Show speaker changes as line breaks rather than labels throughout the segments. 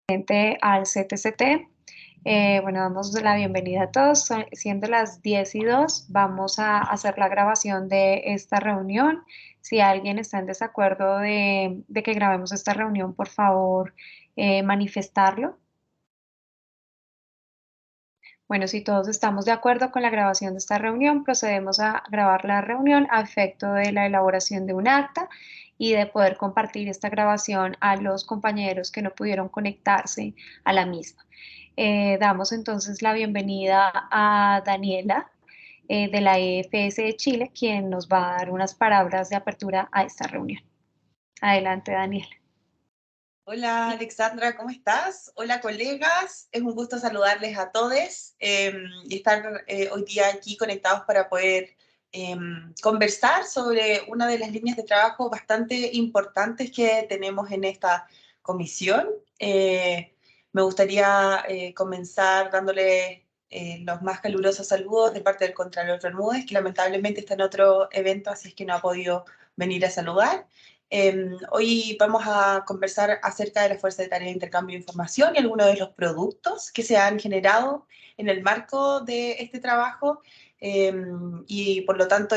Al CTCT. Bueno, damos la bienvenida a todos. Siendo las 10:02, vamos a hacer la grabación de esta reunión. Si alguien está en desacuerdo de que grabemos esta reunión, por favor, manifestarlo. Bueno, si todos estamos de acuerdo con la grabación de esta reunión, procedemos a grabar la reunión a efecto de la elaboración de un acta y de poder compartir esta grabación a los compañeros que no pudieron conectarse a la misma. Damos entonces la bienvenida a Daniela de la EFS de Chile, quien nos va a dar unas palabras de apertura a esta reunión. Adelante, Daniela.
Hola Alexandra, ¿cómo estás? Hola colegas, es un gusto saludarles a todos y estar hoy día aquí conectados para poder conversar sobre una de las líneas de trabajo bastante importantes que tenemos en esta comisión. Me gustaría comenzar dándole los más calurosos saludos de parte del Contralor Bermúdez, que lamentablemente está en otro evento, así es que no ha podido venir a saludar. Hoy vamos a conversar acerca de la Fuerza de Tarea de Intercambio de Información y algunos de los productos que se han generado en el marco de este trabajo y por lo tanto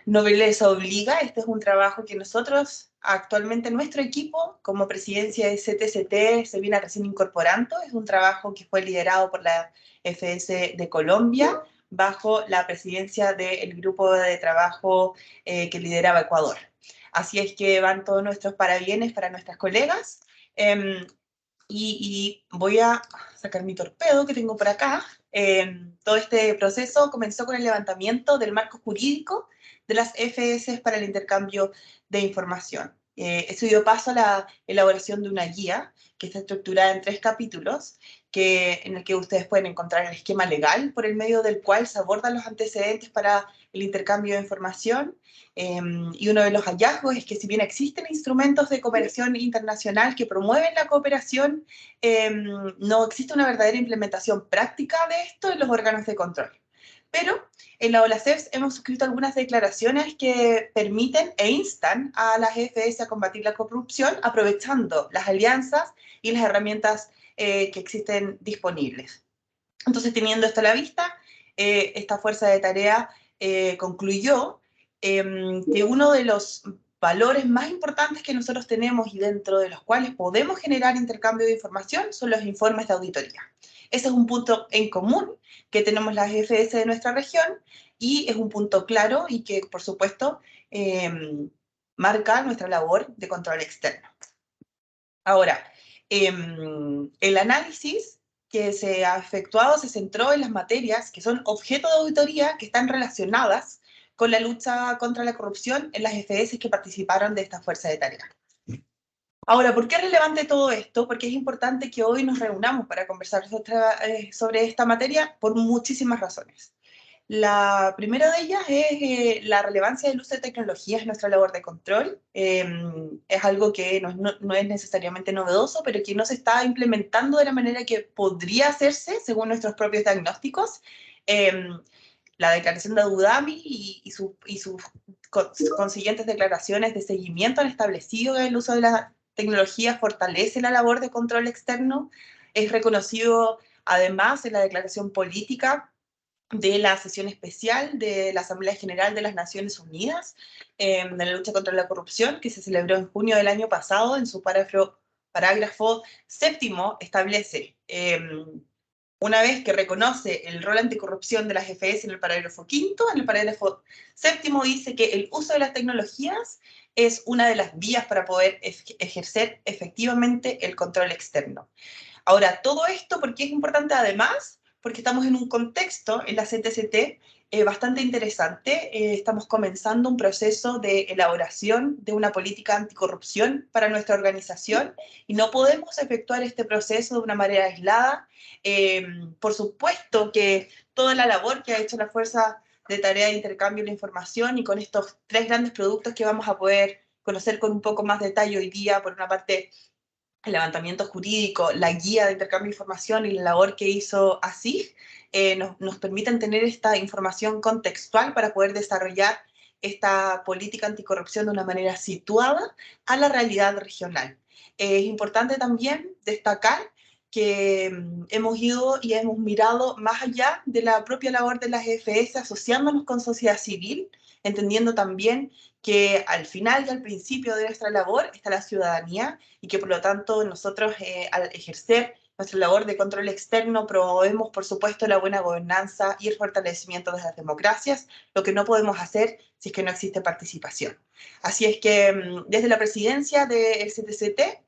no les obliga. Este es un trabajo que nosotros actualmente, nuestro equipo como presidencia de CTCT se viene recién incorporando. Es un trabajo que fue liderado por la FS de Colombia bajo la presidencia del grupo de trabajo que lideraba Ecuador. Así es que van todos nuestros parabienes para nuestras colegas. Y voy a sacar mi torpedo que tengo por acá. Todo este proceso comenzó con el levantamiento del marco jurídico de las FS para el intercambio de información. Esto dio paso a la elaboración de una guía que está estructurada en 3 capítulos, en el que ustedes pueden encontrar el esquema legal por el medio del cual se abordan los antecedentes para el intercambio de información. Y uno de los hallazgos es que si bien existen instrumentos de cooperación internacional que promueven la cooperación, no existe una verdadera implementación práctica de esto en los órganos de control. Pero en la OLACEF hemos suscrito algunas declaraciones que permiten e instan a las EFS a combatir la corrupción aprovechando las alianzas y las herramientas que existen disponibles. Entonces, teniendo esto a la vista, esta fuerza de tarea concluyó que uno de los valores más importantes que nosotros tenemos y dentro de los cuales podemos generar intercambio de información son los informes de auditoría. Ese es un punto en común que tenemos las FS de nuestra región y es un punto claro y que, por supuesto, marca nuestra labor de control externo. Ahora, el análisis que se ha efectuado se centró en las materias que son objeto de auditoría que están relacionadas con la lucha contra la corrupción en las FS que participaron de esta fuerza de tarea. Ahora, ¿por qué es relevante todo esto? Porque es importante que hoy nos reunamos para conversar sobre esta materia por muchísimas razones. La primera de ellas es la relevancia del uso de tecnologías en nuestra labor de control. Es algo que no es necesariamente novedoso, pero que no se está implementando de la manera que podría hacerse según nuestros propios diagnósticos. La declaración de Abu Dhabi y sus consiguientes declaraciones de seguimiento han establecido que el uso de la tecnología fortalece la labor de control externo. Es reconocido además en la declaración política de la sesión especial de la Asamblea General de las Naciones Unidas de la lucha contra la corrupción, que se celebró en junio del año pasado. En su parágrafo 7º establece, una vez que reconoce el rol anticorrupción de las FS en el parágrafo 5º, en el parágrafo 7º dice que el uso de las tecnologías es una de las vías para poder ejercer efectivamente el control externo. Ahora, todo esto, ¿por qué es importante además? Porque estamos en un contexto en la CTCT bastante interesante. Estamos comenzando un proceso de elaboración de una política anticorrupción para nuestra organización y no podemos efectuar este proceso de una manera aislada. Por supuesto que toda la labor que ha hecho la Fuerza de Tarea de Intercambio de Información y con estos 3 grandes productos que vamos a poder conocer con un poco más detalle hoy día, por una parte, el levantamiento jurídico, la guía de intercambio de información y la labor que hizo ASIF nos permiten tener esta información contextual para poder desarrollar esta política anticorrupción de una manera situada a la realidad regional. Es importante también destacar que hemos ido y hemos mirado más allá de la propia labor de las EFS, asociándonos con sociedad civil, entendiendo también que al final y al principio de nuestra labor está la ciudadanía y que por lo tanto nosotros al ejercer nuestra labor de control externo promovemos por supuesto la buena gobernanza y el fortalecimiento de las democracias, lo que no podemos hacer si es que no existe participación. Así es que desde la presidencia del CTCT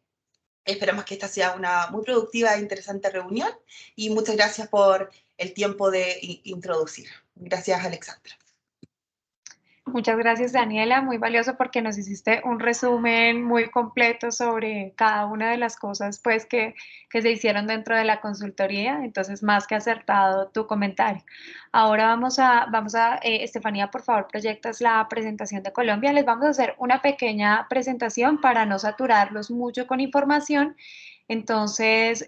esperamos que esta sea una muy productiva e interesante reunión y muchas gracias por el tiempo de introducir. Gracias, Alexandra.
Muchas gracias, Daniela, muy valioso porque nos hiciste un resumen muy completo sobre cada una de las cosas pues, que se hicieron dentro de la consultoría, entonces más que acertado tu comentario. Ahora Estefanía, por favor, proyectas la presentación de Colombia. Les vamos a hacer una pequeña presentación para no saturarlos mucho con información. Entonces,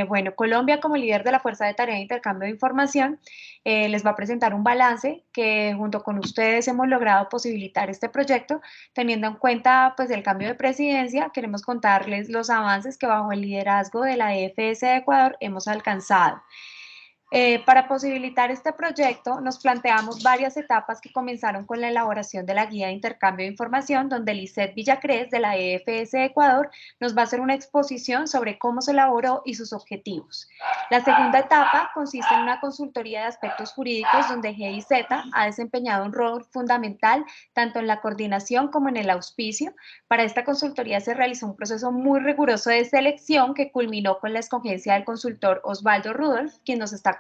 bueno, Colombia como líder de la Fuerza de Tarea de Intercambio de Información les va a presentar un balance que junto con ustedes hemos logrado posibilitar este proyecto. Teniendo en cuenta pues el cambio de presidencia, queremos contarles los avances que bajo el liderazgo de la EFS de Ecuador hemos alcanzado. Para posibilitar este proyecto, nos planteamos varias etapas que comenzaron con la elaboración de la guía de intercambio de información, donde Lisette Villacrés, de la EFS de Ecuador, nos va a hacer una exposición sobre cómo se elaboró y sus objetivos. La segunda etapa consiste en una consultoría de aspectos jurídicos, donde GIZ ha desempeñado un rol fundamental tanto en la coordinación como en el auspicio. Para esta consultoría se realizó un proceso muy riguroso de selección que culminó con la escogencia del consultor Osvaldo Rudolph, quien nos está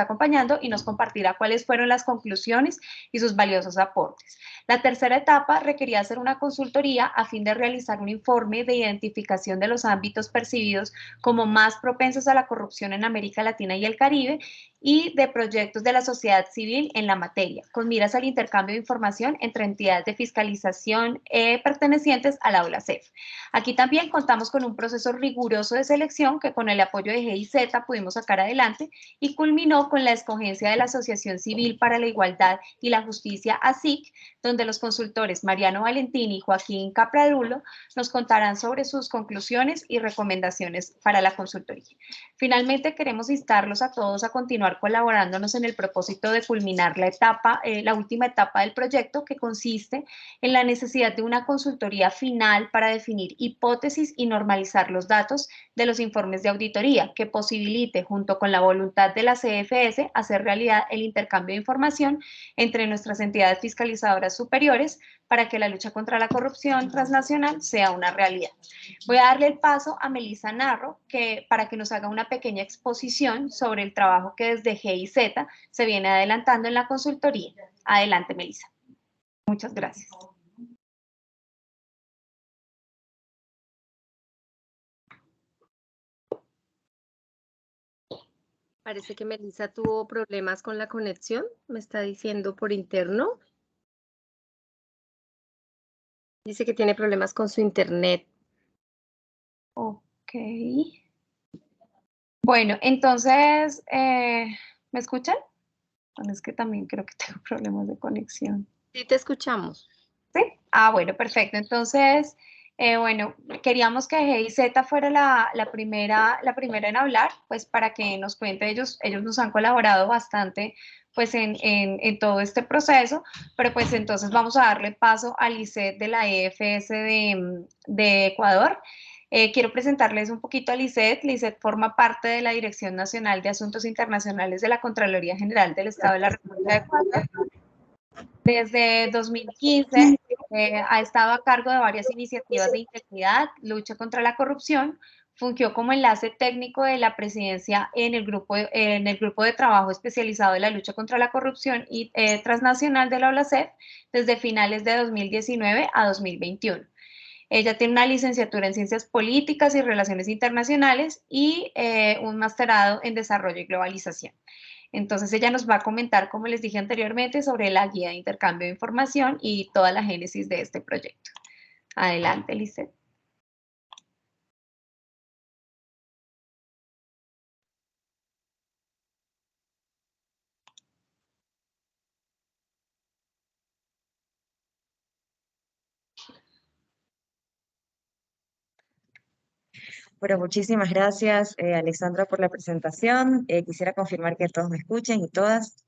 acompañando y nos compartirá cuáles fueron las conclusiones y sus valiosos aportes. La tercera etapa requería hacer una consultoría a fin de realizar un informe de identificación de los ámbitos percibidos como más propensos a la corrupción en América Latina y el Caribe y de proyectos de la sociedad civil en la materia, con miras al intercambio de información entre entidades de fiscalización pertenecientes a la OLACEF. Aquí también contamos con un proceso riguroso de selección que con el apoyo de GIZ pudimos sacar adelante y culminó con la escogencia de la Asociación Civil para la Igualdad y la Justicia, ASIC, donde los consultores Mariano Valentini y Joaquín Capradulo nos contarán sobre sus conclusiones y recomendaciones para la consultoría. Finalmente, queremos instarlos a todos a continuar colaborándonos en el propósito de culminar la última etapa del proyecto, que consiste en la necesidad de una consultoría final para definir hipótesis y normalizar los datos de los informes de auditoría, que posibilite, junto con la voluntad de la CFS, hacer realidad el intercambio de información entre nuestras entidades fiscalizadoras superiores para que la lucha contra la corrupción transnacional sea una realidad. Voy a darle el paso a Melissa Narro para que nos haga una pequeña exposición sobre el trabajo que desde GIZ se viene adelantando en la consultoría. Adelante, Melissa. Muchas gracias.
Parece que Melissa tuvo problemas con la conexión, me está diciendo por interno. Dice que tiene problemas con su internet.
Ok. Bueno, entonces, ¿me escuchan? Bueno, es que también creo que tengo problemas de conexión.
Sí, te escuchamos.
¿Sí? Ah, bueno, perfecto. Entonces, bueno, queríamos que GIZ fuera la primera en hablar, pues para que nos cuente ellos nos han colaborado bastante pues en todo este proceso, pero pues entonces vamos a darle paso a Lisette de la EFS de Ecuador. Quiero presentarles un poquito a Lisette. Lisette forma parte de la Dirección Nacional de Asuntos Internacionales de la Contraloría General del Estado de la República de Ecuador. Desde 2015 ha estado a cargo de varias iniciativas de integridad, lucha contra la corrupción, fungió como enlace técnico de la presidencia en el grupo de trabajo especializado de la lucha contra la corrupción y transnacional de la OLACEF desde finales de 2019 a 2021. Ella tiene una licenciatura en Ciencias Políticas y Relaciones Internacionales y un masterado en Desarrollo y Globalización. Entonces ella nos va a comentar, como les dije anteriormente, sobre la guía de intercambio de información y toda la génesis de este proyecto. Adelante, Lisette.
Bueno, muchísimas gracias, Alexandra, por la presentación. Quisiera confirmar que todos me escuchen y todas.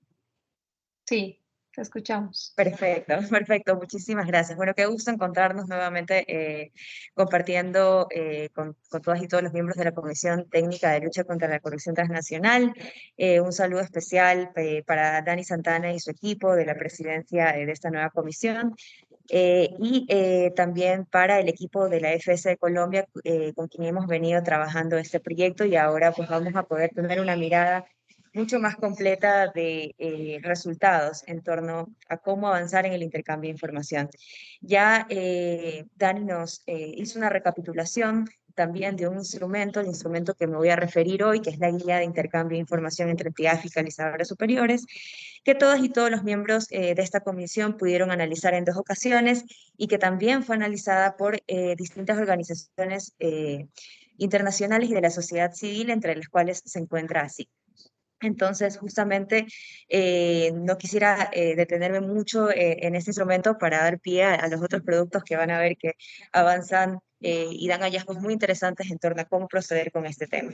Sí, te escuchamos.
Perfecto, perfecto, muchísimas gracias. Bueno, qué gusto encontrarnos nuevamente compartiendo con todas y todos los miembros de la Comisión Técnica de Lucha contra la Corrupción Transnacional. Un saludo especial para Dani Santana y su equipo de la presidencia de esta nueva comisión. También para el equipo de la FS de Colombia, con quien hemos venido trabajando este proyecto, y ahora pues vamos a poder tener una mirada mucho más completa de resultados en torno a cómo avanzar en el intercambio de información. Ya Dani nos hizo una recapitulación también de un instrumento, el instrumento que me voy a referir hoy, que es la Guía de Intercambio de Información entre Entidades Fiscalizadoras Superiores, que todas y todos los miembros de esta comisión pudieron analizar en 2 ocasiones, y que también fue analizada por distintas organizaciones internacionales y de la sociedad civil, entre las cuales se encuentra así. Entonces, justamente, no quisiera detenerme mucho en este instrumento para dar pie a los otros productos que van a ver que avanzan y dan hallazgos muy interesantes en torno a cómo proceder con este tema.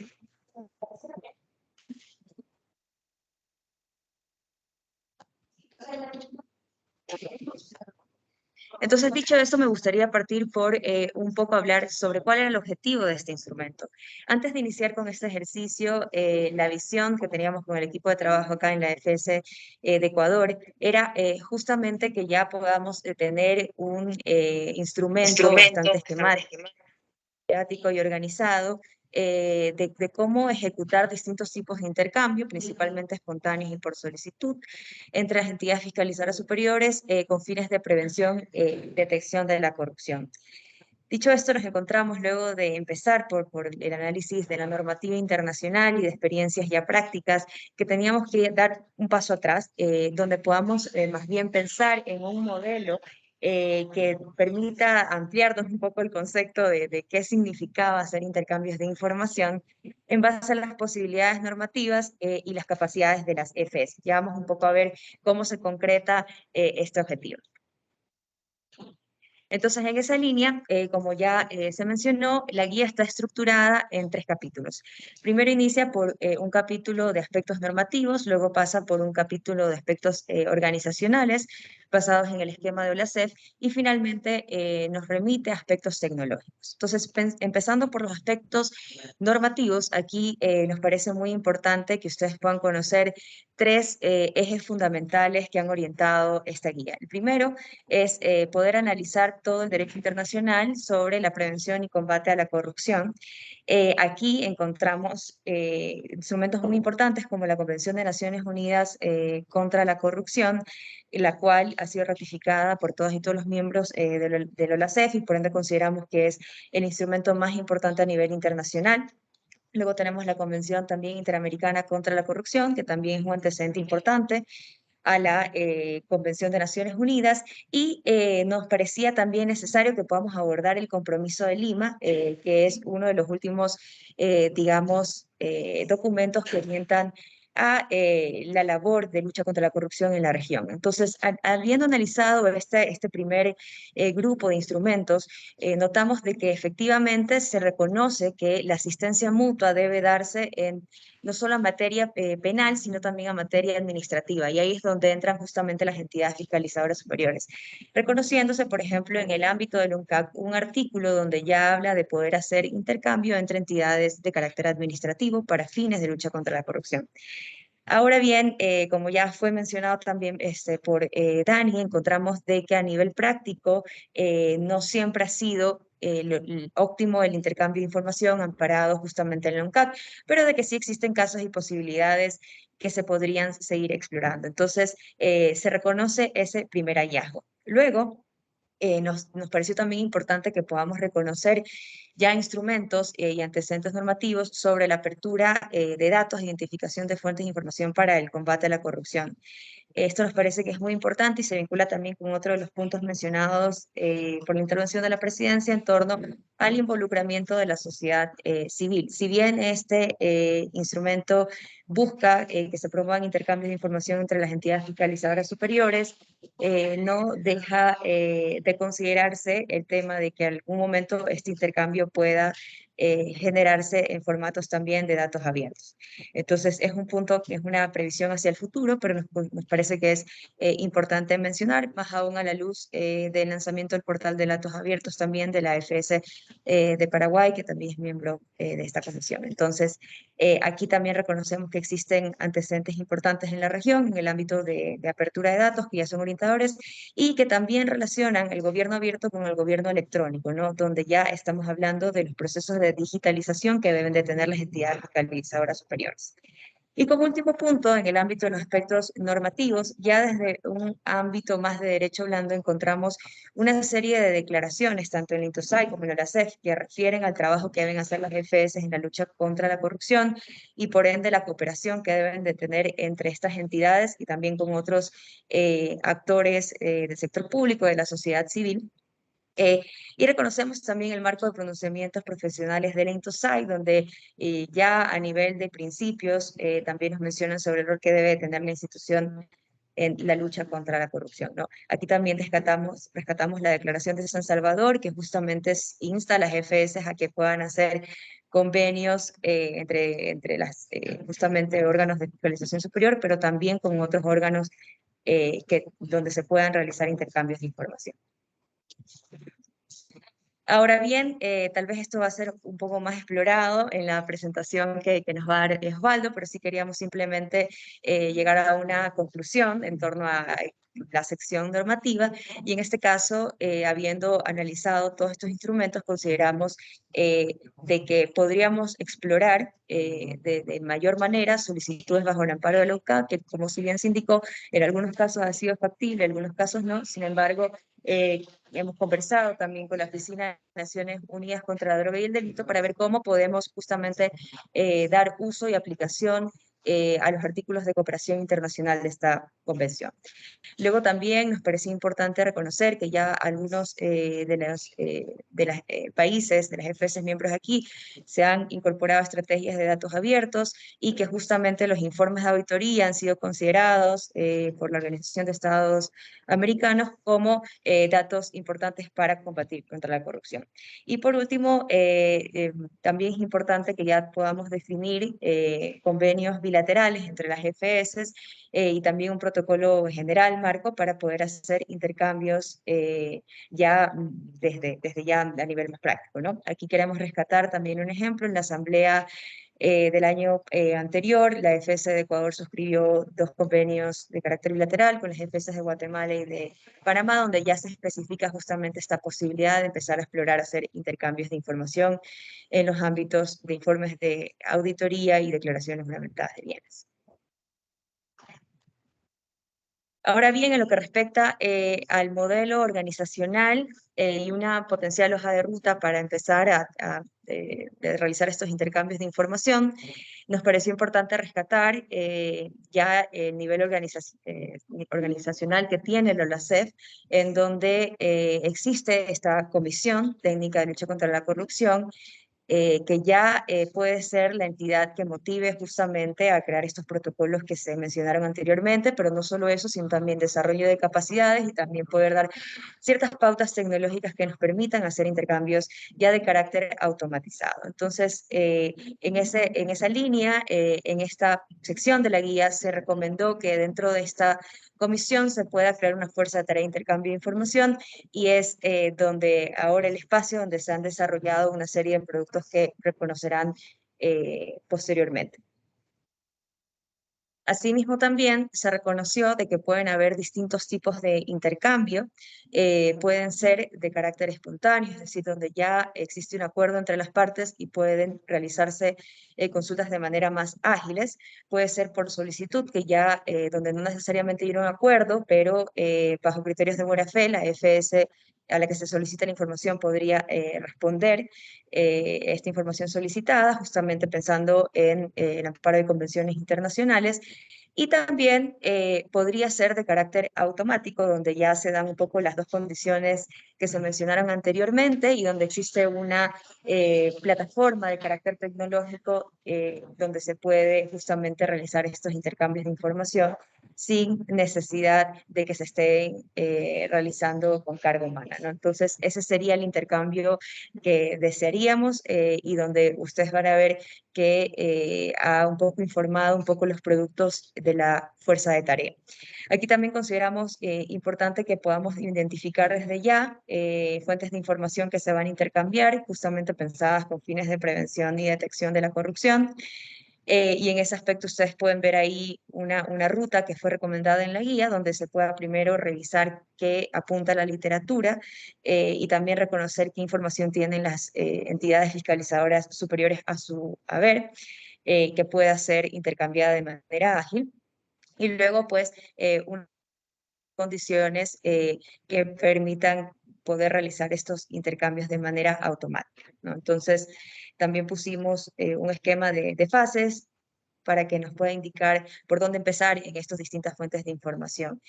Entonces, dicho esto, me gustaría partir por un poco hablar sobre cuál era el objetivo de este instrumento. Antes de iniciar con este ejercicio, la visión que teníamos con el equipo de trabajo acá en la FS de Ecuador era justamente que ya podamos tener un instrumento bastante esquemático y organizado, de cómo ejecutar distintos tipos de intercambio, principalmente espontáneos y por solicitud, entre las entidades fiscalizadoras superiores con fines de prevención y detección de la corrupción. Dicho esto, nos encontramos luego de empezar por el análisis de la normativa internacional y de experiencias ya prácticas, que teníamos que dar un paso atrás, donde podamos más bien pensar en un modelo que permita ampliarnos un poco el concepto de qué significaba hacer intercambios de información en base a las posibilidades normativas y las capacidades de las FS. Ya vamos un poco a ver cómo se concreta este objetivo. Entonces, en esa línea, como ya se mencionó, la guía está estructurada en 3 capítulos. Primero inicia por un capítulo de aspectos normativos, luego pasa por un capítulo de aspectos organizacionales, basados en el esquema de OLACEF, y finalmente nos remite a aspectos tecnológicos. Entonces, empezando por los aspectos normativos, aquí nos parece muy importante que ustedes puedan conocer 3 ejes fundamentales que han orientado esta guía. El primero es poder analizar todo el derecho internacional sobre la prevención y combate a la corrupción. Aquí encontramos instrumentos muy importantes como la Convención de Naciones Unidas contra la Corrupción, la cual ha sido ratificada por todas y todos los miembros del OLACEF, y por ende consideramos que es el instrumento más importante a nivel internacional. Luego tenemos la Convención también Interamericana contra la Corrupción, que también es un antecedente importante a la Convención de Naciones Unidas, y nos parecía también necesario que podamos abordar el Compromiso de Lima, que es uno de los últimos, digamos, documentos que orientan a la labor de lucha contra la corrupción en la región. Entonces, habiendo analizado este primer grupo de instrumentos, notamos de que efectivamente se reconoce que la asistencia mutua debe darse no solo en materia penal, sino también en materia administrativa, y ahí es donde entran justamente las entidades fiscalizadoras superiores, reconociéndose, por ejemplo, en el ámbito del UNCAC, un artículo donde ya habla de poder hacer intercambio entre entidades de carácter administrativo para fines de lucha contra la corrupción. Ahora bien, como ya fue mencionado también por Dani, encontramos de que a nivel práctico no siempre ha sido óptimo el intercambio de información amparado justamente en el UNCAC, pero de que sí existen casos y posibilidades que se podrían seguir explorando. Entonces, se reconoce ese primer hallazgo. Luego, nos pareció también importante que podamos reconocer ya instrumentos y antecedentes normativos sobre la apertura de datos, identificación de fuentes de información para el combate a la corrupción. Esto nos parece que es muy importante y se vincula también con otro de los puntos mencionados por la intervención de la presidencia en torno al involucramiento de la sociedad civil. Si bien este instrumento busca que se promuevan intercambios de información entre las entidades fiscalizadoras superiores, no deja de considerarse el tema de que en algún momento este intercambio pueda generarse en formatos también de datos abiertos. Entonces, es un punto que es una previsión hacia el futuro, pero nos parece que es importante mencionar, más aún a la luz del lanzamiento del portal de datos abiertos también de la FS de Paraguay, que también es miembro de esta comisión. Entonces, aquí también reconocemos que existen antecedentes importantes en la región, en el ámbito de apertura de datos, que ya son orientadores, y que también relacionan el gobierno abierto con el gobierno electrónico, ¿no? Donde ya estamos hablando de los procesos de digitalización que deben de tener las entidades fiscalizadoras superiores. Y como último punto, en el ámbito de los aspectos normativos, ya desde un ámbito más de derecho blando encontramos una serie de declaraciones, tanto en el INTOSAI como en la CEF, que refieren al trabajo que deben hacer las FS en la lucha contra la corrupción y por ende la cooperación que deben de tener entre estas entidades y también con otros actores del sector público, de la sociedad civil. Y reconocemos también el marco de pronunciamientos profesionales del INTOSAI, donde ya a nivel de principios también nos mencionan sobre el rol que debe tener la institución en la lucha contra la corrupción, ¿no? Aquí también rescatamos la Declaración de San Salvador, que justamente insta a las FS a que puedan hacer convenios entre las justamente órganos de fiscalización superior, pero también con otros órganos donde se puedan realizar intercambios de información. Ahora bien, tal vez esto va a ser un poco más explorado en la presentación que nos va a dar Osvaldo, pero sí queríamos simplemente llegar a una conclusión en torno a la sección normativa, y en este caso, habiendo analizado todos estos instrumentos, consideramos de que podríamos explorar de mayor manera solicitudes bajo el amparo de la UCA, que como si bien se indicó, en algunos casos ha sido factible, en algunos casos no. Sin embargo, hemos conversado también con la Oficina de Naciones Unidas contra la Droga y el Delito para ver cómo podemos justamente dar uso y aplicación a los artículos de cooperación internacional de esta convención. Luego también nos parecía importante reconocer que ya algunos de los países, de las FS miembros aquí, se han incorporado estrategias de datos abiertos y que justamente los informes de auditoría han sido considerados por la Organización de Estados Americanos como datos importantes para combatir contra la corrupción. Y por último, también es importante que ya podamos definir convenios bilaterales entre las FS y también un protocolo general, marco, para poder hacer intercambios ya desde ya a nivel más práctico, ¿no? Aquí queremos rescatar también un ejemplo. En la asamblea del año anterior, la FS de Ecuador suscribió 2 convenios de carácter bilateral con las FS de Guatemala y de Panamá, donde ya se especifica justamente esta posibilidad de empezar a explorar, hacer intercambios de información en los ámbitos de informes de auditoría y declaraciones fundamentadas de bienes. Ahora bien, en lo que respecta al modelo organizacional y una potencial hoja de ruta para empezar a realizar estos intercambios de información, nos pareció importante rescatar ya el nivel organizacional que tiene la OLACEF, en donde existe esta Comisión Técnica de Lucha contra la Corrupción, que ya puede ser la entidad que motive justamente a crear estos protocolos que se mencionaron anteriormente, pero no solo eso, sino también desarrollo de capacidades y también poder dar ciertas pautas tecnológicas que nos permitan hacer intercambios ya de carácter automatizado. Entonces, en esa línea, en esta sección de la guía se recomendó que dentro de esta comisión se pueda crear una fuerza de tarea de intercambio de información, y es donde ahora el espacio donde se han desarrollado una serie de productos que reconocerán posteriormente. Asimismo, también se reconoció de que pueden haber distintos tipos de intercambio, pueden ser de carácter espontáneo, es decir, donde ya existe un acuerdo entre las partes y pueden realizarse consultas de manera más ágiles. Puede ser por solicitud, que ya, donde no necesariamente hay un acuerdo, pero bajo criterios de buena fe, la FS a la que se solicita la información podría responder esta información solicitada, justamente pensando en el amparo de convenciones internacionales. Y también podría ser de carácter automático, donde ya se dan un poco las 2 condiciones que se mencionaron anteriormente y donde existe una plataforma de carácter tecnológico donde se puede justamente realizar estos intercambios de información sin necesidad de que se esté realizando con carga humana, ¿no? Entonces, ese sería el intercambio que desearíamos y donde ustedes van a ver que ha un poco informado un poco los productos de la fuerza de tarea. Aquí también consideramos importante que podamos identificar desde ya fuentes de información que se van a intercambiar, justamente pensadas con fines de prevención y detección de la corrupción. Y en ese aspecto ustedes pueden ver ahí una ruta que fue recomendada en la guía, donde se pueda primero revisar qué apunta la literatura y también reconocer qué información tienen las entidades fiscalizadoras superiores a su haber, que pueda ser intercambiada de manera ágil. Y luego, pues, unas condiciones que permitan poder realizar estos intercambios de manera automática, ¿no? Entonces, también pusimos un esquema de fases para que nos pueda indicar por dónde empezar en estas distintas fuentes de información.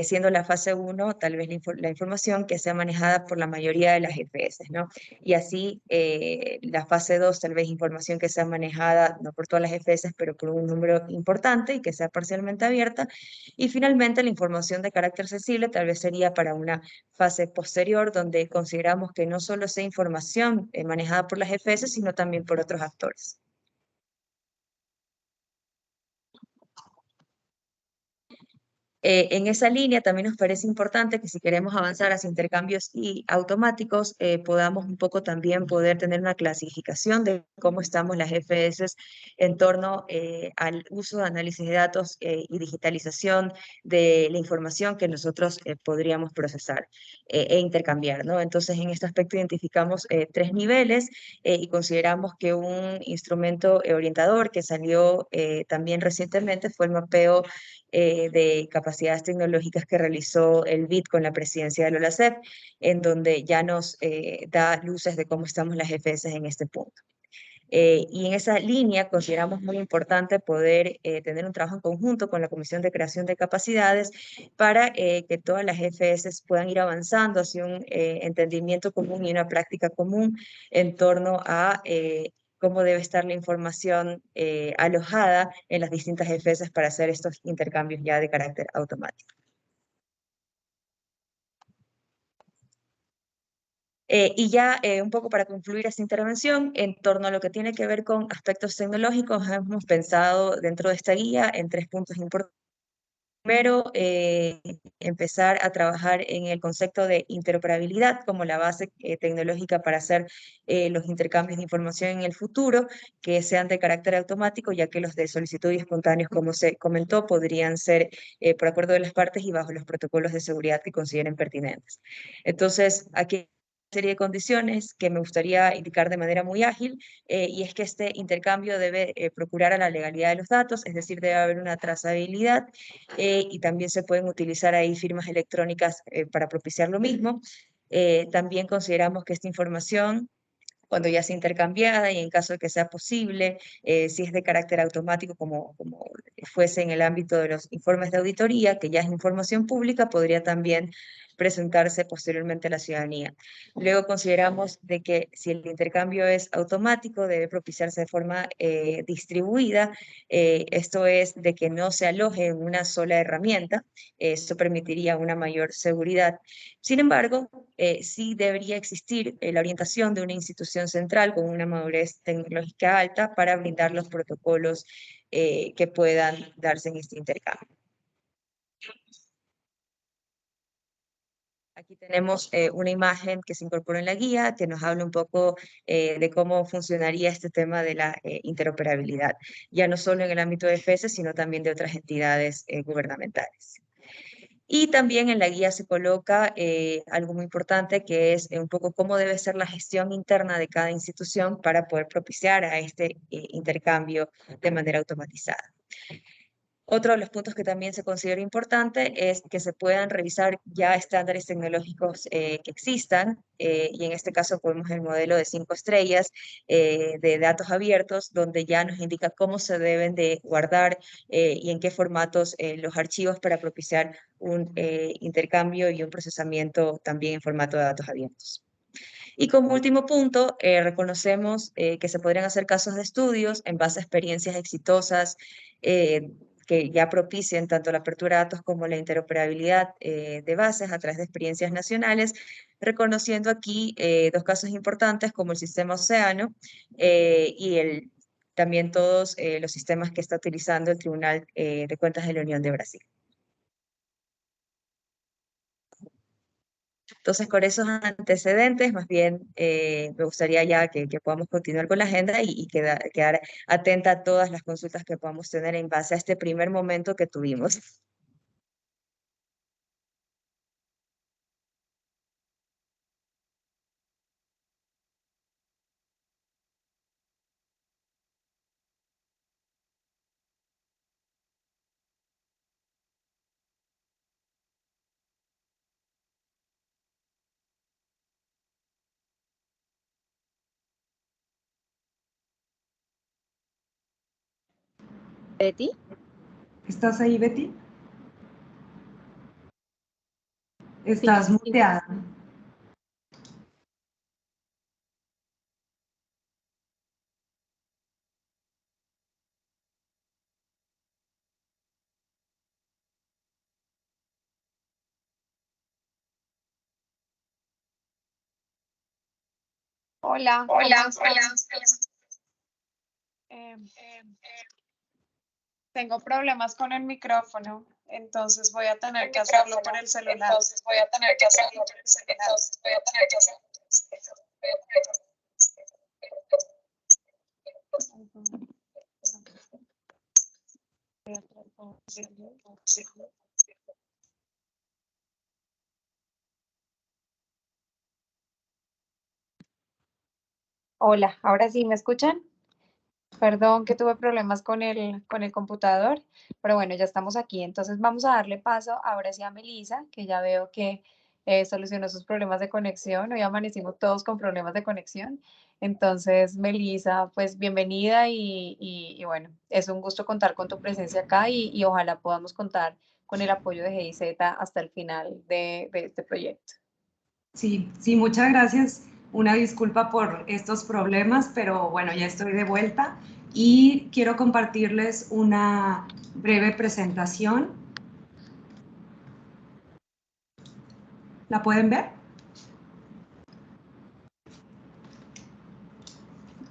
Siendo la fase 1, tal vez la información que sea manejada por la mayoría de las EFS, ¿no? Y así la fase 2, tal vez información que sea manejada no por todas las EFS, pero por un número importante y que sea parcialmente abierta. Y finalmente la información de carácter sensible tal vez sería para una fase posterior, donde consideramos que no solo sea información manejada por las EFS, sino también por otros actores. En esa línea también nos parece importante que si queremos avanzar hacia intercambios automáticos, podamos un poco también poder tener una clasificación de cómo estamos las FS en torno al uso de análisis de datos y digitalización de la información que nosotros podríamos procesar e intercambiar, ¿no? Entonces, en este aspecto identificamos 3 niveles y consideramos que un instrumento orientador que salió también recientemente fue el mapeo de capacidades tecnológicas que realizó el BID con la presidencia de la OLACEP, en donde ya nos da luces de cómo estamos las EFS en este punto. Y en esa línea consideramos muy importante poder tener un trabajo en conjunto con la Comisión de Creación de Capacidades para que todas las EFS puedan ir avanzando hacia un entendimiento común y una práctica común en torno a cómo debe estar la información alojada en las distintas EFS para hacer estos intercambios ya de carácter automático. Y ya un poco para concluir esta intervención, en torno a lo que tiene que ver con aspectos tecnológicos, hemos pensado dentro de esta guía en 3 puntos importantes. Primero, empezar a trabajar en el concepto de interoperabilidad como la base tecnológica para hacer los intercambios de información en el futuro, que sean de carácter automático, ya que los de solicitud y espontáneos, como se comentó, podrían ser por acuerdo de las partes y bajo los protocolos de seguridad que consideren pertinentes. Entonces, aquí serie de condiciones que me gustaría indicar de manera muy ágil, y es que este intercambio debe procurar a la legalidad de los datos, es decir, debe haber una trazabilidad y también se pueden utilizar ahí firmas electrónicas para propiciar lo mismo. También consideramos que esta información, cuando ya sea intercambiada y en caso de que sea posible, si es de carácter automático, como fuese en el ámbito de los informes de auditoría, que ya es información pública, podría también presentarse posteriormente a la ciudadanía. Luego consideramos de que si el intercambio es automático, debe propiciarse de forma distribuida, esto es de que no se aloje en una sola herramienta, esto permitiría una mayor seguridad. Sin embargo, sí debería existir la orientación de una institución central con una madurez tecnológica alta para brindar los protocolos que puedan darse en este intercambio. Aquí tenemos una imagen que se incorporó en la guía que nos habla un poco de cómo funcionaría este tema de la interoperabilidad, ya no solo en el ámbito de FES, sino también de otras entidades gubernamentales. Y también en la guía se coloca algo muy importante que es un poco cómo debe ser la gestión interna de cada institución para poder propiciar a este intercambio de manera automatizada. Otro de los puntos que también se considera importante es que se puedan revisar ya estándares tecnológicos que existan, y en este caso podemos el modelo de 5 estrellas de datos abiertos, donde ya nos indica cómo se deben de guardar y en qué formatos los archivos para propiciar un intercambio y un procesamiento también en formato de datos abiertos. Y como último punto, reconocemos que se podrían hacer casos de estudios en base a experiencias exitosas que ya propicien tanto la apertura de datos como la interoperabilidad de bases a través de experiencias nacionales, reconociendo aquí dos casos importantes como el sistema Océano y también todos los sistemas que está utilizando el Tribunal de Cuentas de la Unión de Brasil. Entonces, con esos antecedentes, más bien me gustaría ya que podamos continuar con la agenda y quedar atenta a todas las consultas que podamos tener en base a este primer momento que tuvimos.
Betty.
¿Estás ahí, Betty? Estás
Sí.
muteada.
Hola,
Hola,
¿cómo están? Tengo problemas con el micrófono, entonces voy a tener que hacerlo por el celular. Hola, ¿ahora sí me escuchan? Perdón que tuve problemas con el computador, pero bueno, ya estamos aquí. Entonces vamos a darle paso ahora sí a Melissa, que ya veo que solucionó sus problemas de conexión. Hoy amanecimos todos con problemas de conexión. Entonces, Melissa, pues bienvenida y bueno, es un gusto contar con tu presencia acá y ojalá podamos contar con el apoyo de GIZ hasta el final de este proyecto.
Sí, muchas gracias. Una disculpa por estos problemas, pero bueno, ya estoy de vuelta y quiero compartirles una breve presentación. ¿La pueden ver?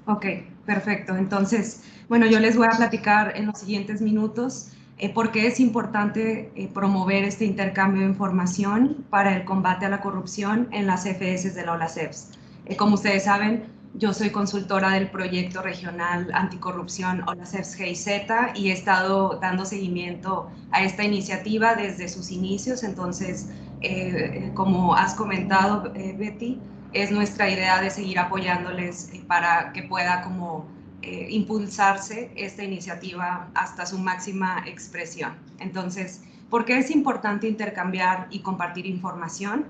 Ok, perfecto. Entonces, bueno, yo les voy a platicar en los siguientes minutos por qué es importante promover este intercambio de información para el combate a la corrupción en las CFS de la OLACEPS. Como ustedes saben, yo soy consultora del proyecto regional anticorrupción OLACEPS GIZ y he estado dando seguimiento a esta iniciativa desde sus inicios. Entonces, como has comentado, Betty, es nuestra idea de seguir apoyándoles para que pueda como impulsarse esta iniciativa hasta su máxima expresión. Entonces, ¿por qué es importante intercambiar y compartir información?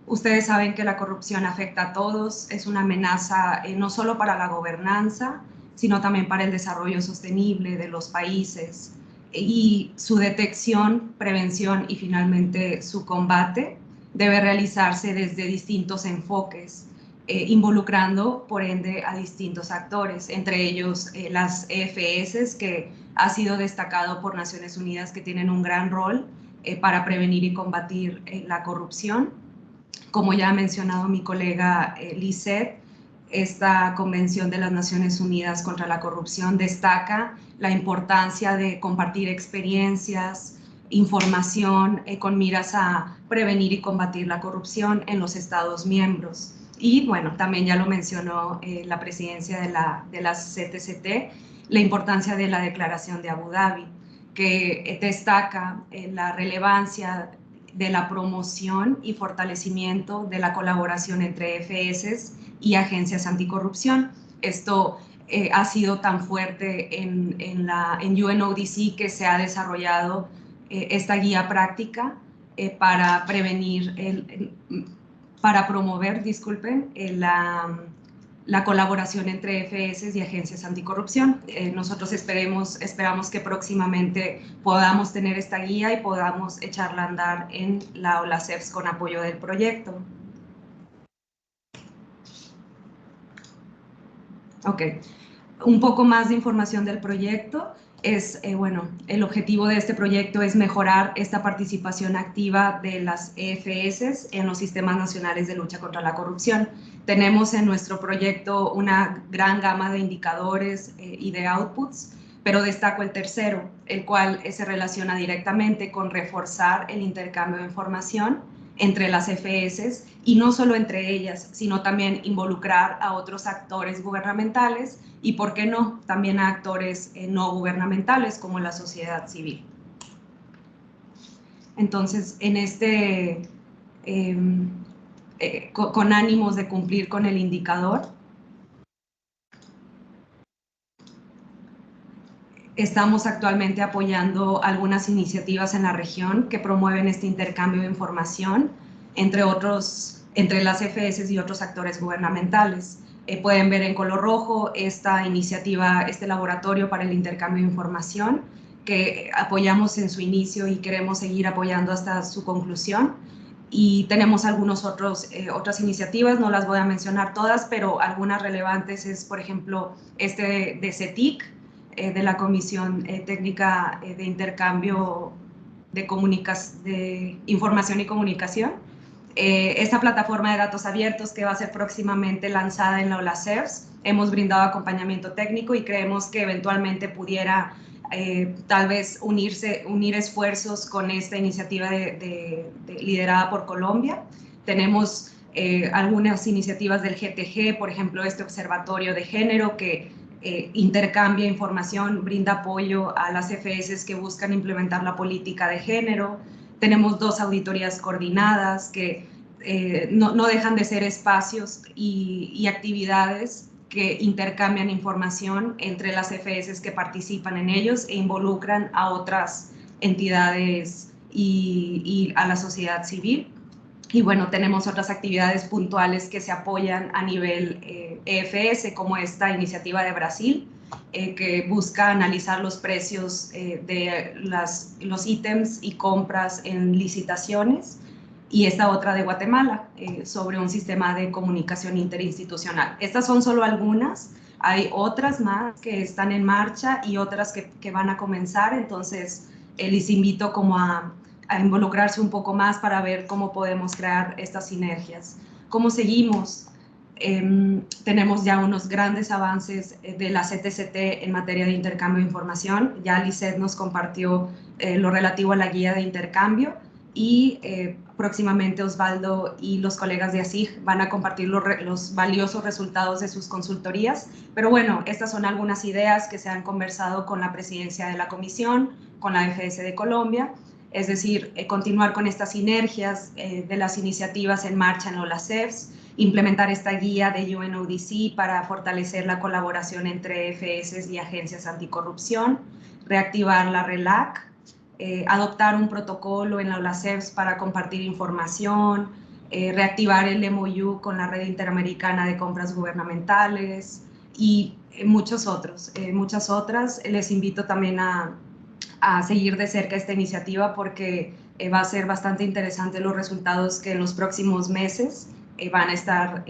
Ustedes saben que la corrupción afecta a todos, es una amenaza no solo para la gobernanza, sino también para el desarrollo sostenible de los países y su detección, prevención y finalmente su combate debe realizarse desde distintos enfoques, involucrando por ende a distintos actores, entre ellos las EFS, que ha sido destacado por Naciones Unidas que tienen un gran rol para prevenir y combatir la corrupción. Como ya ha mencionado mi colega Lisette, esta Convención de las Naciones Unidas contra la Corrupción destaca la importancia de compartir experiencias, información con miras a prevenir y combatir la corrupción en los Estados miembros. Y bueno, también ya lo mencionó la presidencia de la CTCT, la importancia de la Declaración de Abu Dhabi, que destaca la relevancia de la promoción y fortalecimiento de la colaboración entre EFS y agencias anticorrupción. Esto ha sido tan fuerte en UNODC que se ha desarrollado esta guía práctica para prevenir, para promover, disculpen, la colaboración entre EFS y agencias anticorrupción. Nosotros esperamos que próximamente podamos tener esta guía y podamos echarla a andar en la OLACEPS con apoyo del proyecto. Ok, un poco más de información del proyecto. bueno, el objetivo de este proyecto es mejorar esta participación activa de las EFS en los sistemas nacionales de lucha contra la corrupción. Tenemos en nuestro proyecto una gran gama de indicadores y de outputs, pero destaco el tercero, el cual se relaciona directamente con reforzar el intercambio de información entre las EFS y no solo entre ellas, sino también involucrar a otros actores gubernamentales y, ¿por qué no?, también a actores no gubernamentales como la sociedad civil. Entonces, en con ánimos de cumplir con el indicador, estamos actualmente apoyando algunas iniciativas en la región que promueven este intercambio de información entre las EFS y otros actores gubernamentales. Pueden ver en color rojo esta iniciativa, este laboratorio para el intercambio de información que apoyamos en su inicio y queremos seguir apoyando hasta su conclusión. Y tenemos otras iniciativas, no las voy a mencionar todas, pero algunas relevantes es, por ejemplo, de CETIC, de la Comisión Técnica de Intercambio de Información y Comunicación. Esta plataforma de datos abiertos que va a ser próximamente lanzada en la OLACERS, hemos brindado acompañamiento técnico y creemos que eventualmente pudiera tal vez unir esfuerzos con esta iniciativa liderada por Colombia. Tenemos algunas iniciativas del GTG, por ejemplo, este observatorio de género que intercambia información, brinda apoyo a las EFS que buscan implementar la política de género. Tenemos 2 auditorías coordinadas que no dejan de ser espacios y actividades que intercambian información entre las EFS que participan en ellos e involucran a otras entidades y a la sociedad civil. Y bueno, tenemos otras actividades puntuales que se apoyan a nivel EFS, como esta iniciativa de Brasil, que busca analizar los precios de los ítems y compras en licitaciones, y esta otra de Guatemala, sobre un sistema de comunicación interinstitucional. Estas son solo algunas, hay otras más que están en marcha y otras que van a comenzar, entonces les invito como a involucrarse un poco más para ver cómo podemos crear estas sinergias. ¿Cómo seguimos? Tenemos ya unos grandes avances de la CTCT en materia de intercambio de información. Ya Lisette nos compartió lo relativo a la guía de intercambio y próximamente Osvaldo y los colegas de ASIG van a compartir los valiosos resultados de sus consultorías. Pero bueno, estas son algunas ideas que se han conversado con la presidencia de la comisión, con la EFS de Colombia, es decir, continuar con estas sinergias de las iniciativas en marcha en OLACERS, implementar esta guía de UNODC para fortalecer la colaboración entre EFS y agencias anticorrupción, reactivar la RELAC, adoptar un protocolo en la OLACERS para compartir información, reactivar el MOU con la Red Interamericana de Compras Gubernamentales y muchas otras. Les invito también a seguir de cerca esta iniciativa porque va a ser bastante interesante los resultados que en los próximos meses van a estar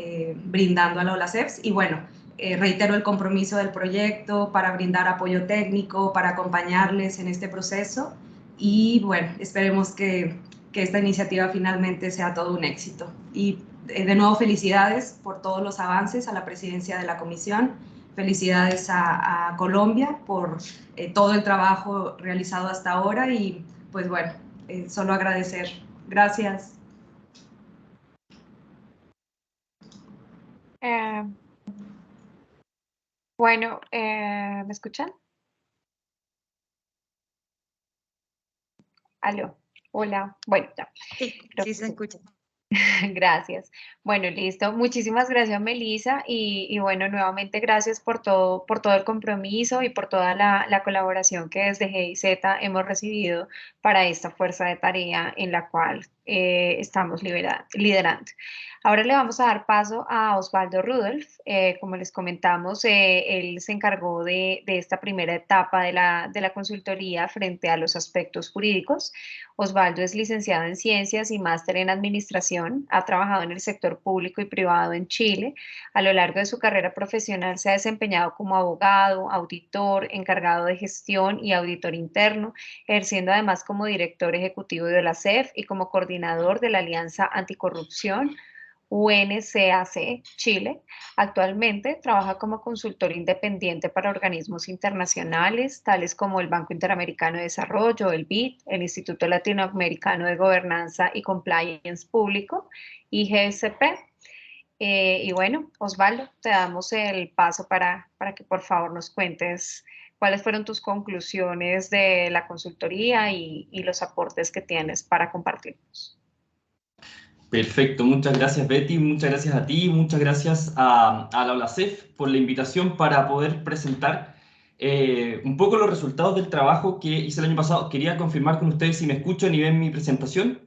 brindando a la OLACERS. Y bueno, reitero el compromiso del proyecto para brindar apoyo técnico, para acompañarles en este proceso y bueno, esperemos que esta iniciativa finalmente sea todo un éxito. Y de nuevo felicidades por todos los avances a la presidencia de la comisión. Felicidades a Colombia por todo el trabajo realizado hasta ahora y pues bueno, solo agradecer. Gracias.
Bueno, ¿me escuchan? Aló, hola, bueno, ya.
Sí, se escucha.
Gracias. Bueno, listo. Muchísimas gracias, Melissa. Y bueno, nuevamente gracias por todo el compromiso y por toda la colaboración que desde GIZ hemos recibido para esta fuerza de tarea en la cual estamos liderando. Ahora le vamos a dar paso a Osvaldo Rudolph. Como les comentamos, él se encargó de esta primera etapa de la consultoría frente a los aspectos jurídicos. Osvaldo es licenciado en Ciencias y máster en Administración. Ha trabajado en el sector público y privado en Chile. A lo largo de su carrera profesional se ha desempeñado como abogado, auditor, encargado de gestión y auditor interno, ejerciendo además como director ejecutivo de la CEF y como coordinador de la Alianza Anticorrupción UNCAC Chile. Actualmente trabaja como consultor independiente para organismos internacionales, tales como el Banco Interamericano de Desarrollo, el BID, el Instituto Latinoamericano de Gobernanza y Compliance Público, IGSP. Y bueno, Osvaldo, te damos el paso para que por favor nos cuentes cuáles fueron tus conclusiones de la consultoría y los aportes que tienes para compartirnos.
Perfecto, muchas gracias Betty, muchas gracias a ti, muchas gracias a la OLACEF por la invitación para poder presentar un poco los resultados del trabajo que hice el año pasado. Quería confirmar con ustedes si me escuchan y ven mi presentación.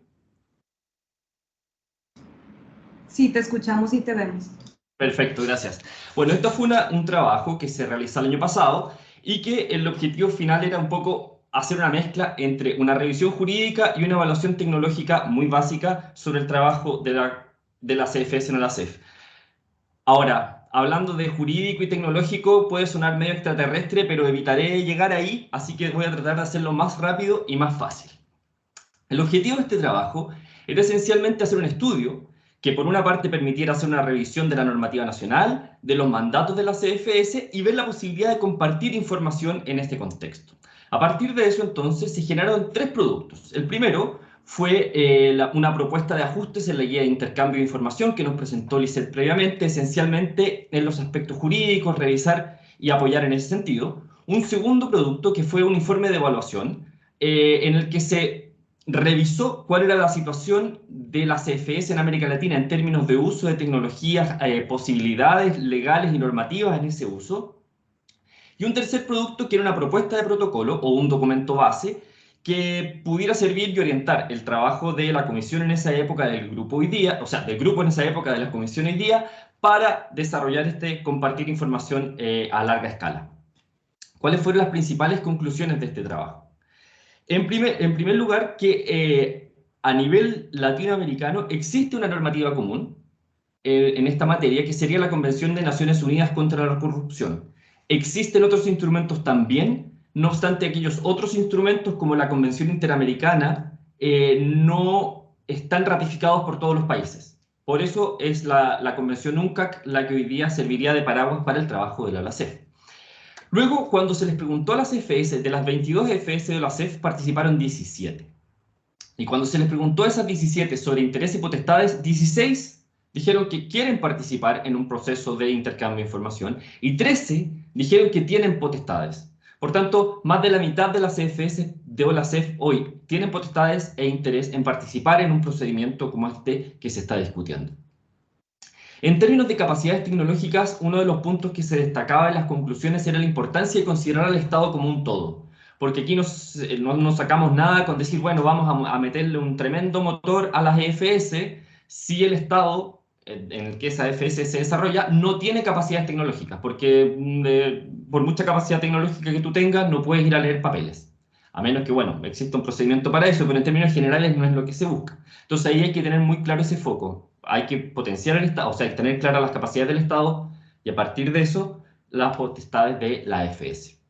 Sí, te escuchamos y te vemos.
Perfecto, gracias. Bueno, esto fue un trabajo que se realizó el año pasado y que el objetivo final era un poco hacer una mezcla entre una revisión jurídica y una evaluación tecnológica muy básica sobre el trabajo de la CFS en la CEF. Ahora, hablando de jurídico y tecnológico, puede sonar medio extraterrestre, pero evitaré llegar ahí, así que voy a tratar de hacerlo más rápido y más fácil. El objetivo de este trabajo era esencialmente hacer un estudio que por una parte permitiera hacer una revisión de la normativa nacional, de los mandatos de la CFS y ver la posibilidad de compartir información en este contexto. A partir de eso, entonces, se generaron 3 productos. El primero fue una propuesta de ajustes en la guía de intercambio de información que nos presentó Lisette previamente, esencialmente en los aspectos jurídicos, revisar y apoyar en ese sentido. Un segundo producto que fue un informe de evaluación en el que se revisó cuál era la situación de la CFS en América Latina en términos de uso de tecnologías, posibilidades legales y normativas en ese uso. Y un tercer producto que era una propuesta de protocolo o un documento base que pudiera servir y orientar el trabajo de la comisión en esa época del grupo hoy día, o sea, del grupo en esa época de la comisión hoy día, para desarrollar compartir información a larga escala. ¿Cuáles fueron las principales conclusiones de este trabajo? En primer lugar, que a nivel latinoamericano existe una normativa común en esta materia, que sería la Convención de Naciones Unidas contra la Corrupción. Existen otros instrumentos también, no obstante aquellos otros instrumentos como la Convención Interamericana no están ratificados por todos los países. Por eso es la Convención UNCAC la que hoy día serviría de paraguas para el trabajo de la OLACEF. Luego, cuando se les preguntó a las FS, de las 22 FS de la CEF participaron 17. Y cuando se les preguntó a esas 17 sobre intereses y potestades, 16 dijeron que quieren participar en un proceso de intercambio de información y 13 dijeron que tienen potestades. Por tanto, más de la mitad de las CFS de OLACEF hoy tienen potestades e interés en participar en un procedimiento como este que se está discutiendo. En términos de capacidades tecnológicas, uno de los puntos que se destacaba en las conclusiones era la importancia de considerar al Estado como un todo. Porque aquí no sacamos nada con decir, bueno, vamos a meterle un tremendo motor a las EFS si el Estado en el que esa EFS se desarrolla no tiene capacidades tecnológicas, porque por mucha capacidad tecnológica que tú tengas no puedes ir a leer papeles. A menos que, bueno, exista un procedimiento para eso, pero en términos generales no es lo que se busca. Entonces ahí hay que tener muy claro ese foco. Hay que potenciar el Estado, o sea, tener claras las capacidades del Estado y a partir de eso las potestades de la EFS.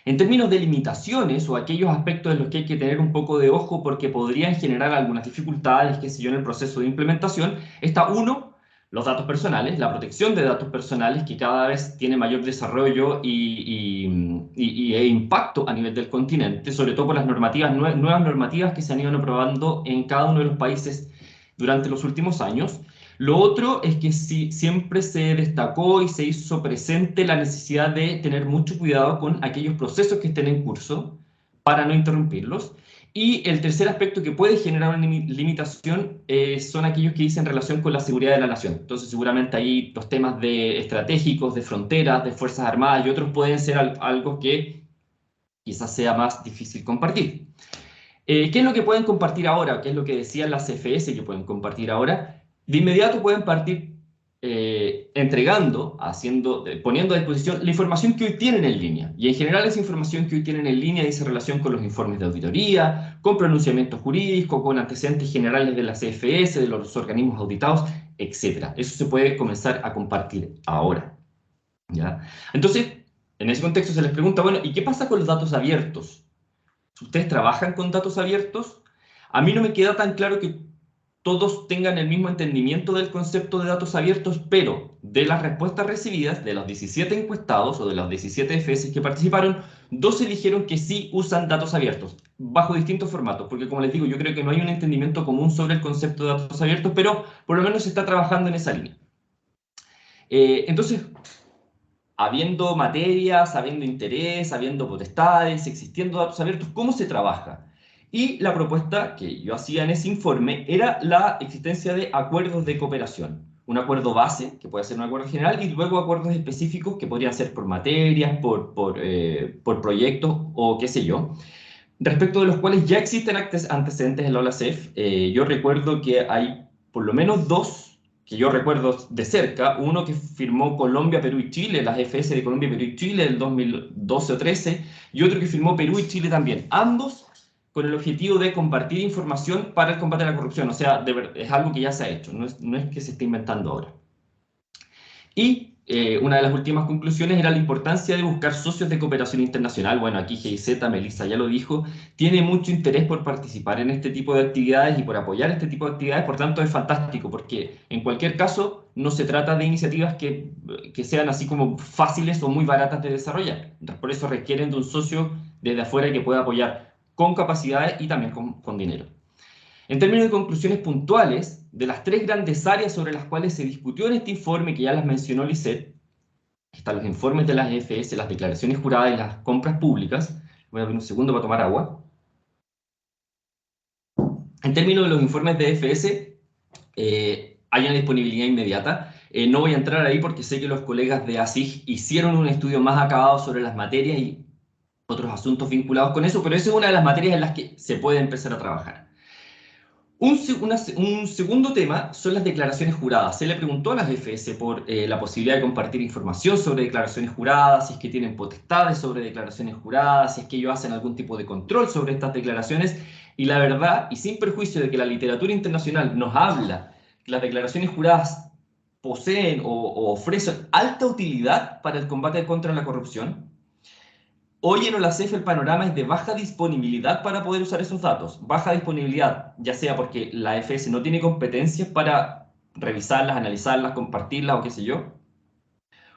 En términos de limitaciones o aquellos aspectos en los que hay que tener un poco de ojo porque podrían generar algunas dificultades, qué sé yo, en el proceso de implementación, está uno, los datos personales, la protección de datos personales que cada vez tiene mayor desarrollo e impacto a nivel del continente, sobre todo por las normativas, nuevas normativas que se han ido aprobando en cada uno de los países durante los últimos años. Lo otro es que siempre se destacó y se hizo presente la necesidad de tener mucho cuidado con aquellos procesos que estén en curso para no interrumpirlos. Y el tercer aspecto que puede generar una limitación son aquellos que dicen relación con la seguridad de la nación. Entonces seguramente ahí los temas estratégicos, de fronteras, de fuerzas armadas y otros pueden ser algo que quizás sea más difícil compartir. ¿Qué es lo que pueden compartir ahora? ¿Qué es lo que decían las CFS que pueden compartir ahora? de inmediato pueden partir poniendo a disposición la información que hoy tienen en línea. Y en general esa información que hoy tienen en línea dice relación con los informes de auditoría, con pronunciamientos jurídicos, con antecedentes generales de la CFS, de los organismos auditados, etc. Eso se puede comenzar a compartir ahora, ¿ya? Entonces, en ese contexto se les pregunta, bueno, ¿y qué pasa con los datos abiertos? ¿Ustedes trabajan con datos abiertos? A mí no me queda tan claro que todos tengan el mismo entendimiento del concepto de datos abiertos, pero de las respuestas recibidas, de los 17 encuestados o de los 17 FS que participaron, 12 dijeron que sí usan datos abiertos, bajo distintos formatos, porque como les digo, yo creo que no hay un entendimiento común sobre el concepto de datos abiertos, pero por lo menos se está trabajando en esa línea. Entonces, habiendo materias, habiendo interés, habiendo potestades, existiendo datos abiertos, ¿cómo se trabaja? Y la propuesta que yo hacía en ese informe era la existencia de acuerdos de cooperación. Un acuerdo base, que puede ser un acuerdo general, y luego acuerdos específicos que podrían ser por materias, por proyectos o qué sé yo, respecto de los cuales ya existen antecedentes en la OLACEF. Yo recuerdo que hay por lo menos dos que yo recuerdo de cerca, uno que firmó Colombia, Perú y Chile, las FS de Colombia, Perú y Chile del 2012 o 13, y otro que firmó Perú y Chile también, ambos con el objetivo de compartir información para el combate a la corrupción. O sea, es algo que ya se ha hecho, no es que se esté inventando ahora. Y una de las últimas conclusiones era la importancia de buscar socios de cooperación internacional. Bueno, aquí GIZ, Melissa ya lo dijo, tiene mucho interés por participar en este tipo de actividades y por apoyar este tipo de actividades, por tanto es fantástico, porque en cualquier caso no se trata de iniciativas que sean así como fáciles o muy baratas de desarrollar. Por eso requieren de un socio desde afuera que pueda apoyar con capacidades y también con dinero. En términos de conclusiones puntuales, de las tres grandes áreas sobre las cuales se discutió en este informe, que ya las mencionó Lisette, están los informes de las EFS, las declaraciones juradas y las compras públicas. Voy a abrir un segundo para tomar agua. En términos de los informes de EFS, hay una disponibilidad inmediata. No voy a entrar ahí porque sé que los colegas de ASIG hicieron un estudio más acabado sobre las materias y otros asuntos vinculados con eso, pero esa es una de las materias en las que se puede empezar a trabajar. Un segundo tema son las declaraciones juradas. Se le preguntó a las FS por la posibilidad de compartir información sobre declaraciones juradas, si es que tienen potestades sobre declaraciones juradas, si es que ellos hacen algún tipo de control sobre estas declaraciones. Y la verdad, y sin perjuicio de que la literatura internacional nos habla que las declaraciones juradas poseen o ofrecen alta utilidad para el combate contra la corrupción, hoy en OLACEF el panorama es de baja disponibilidad para poder usar esos datos. Baja disponibilidad, ya sea porque la FS no tiene competencias para revisarlas, analizarlas, compartirlas o qué sé yo,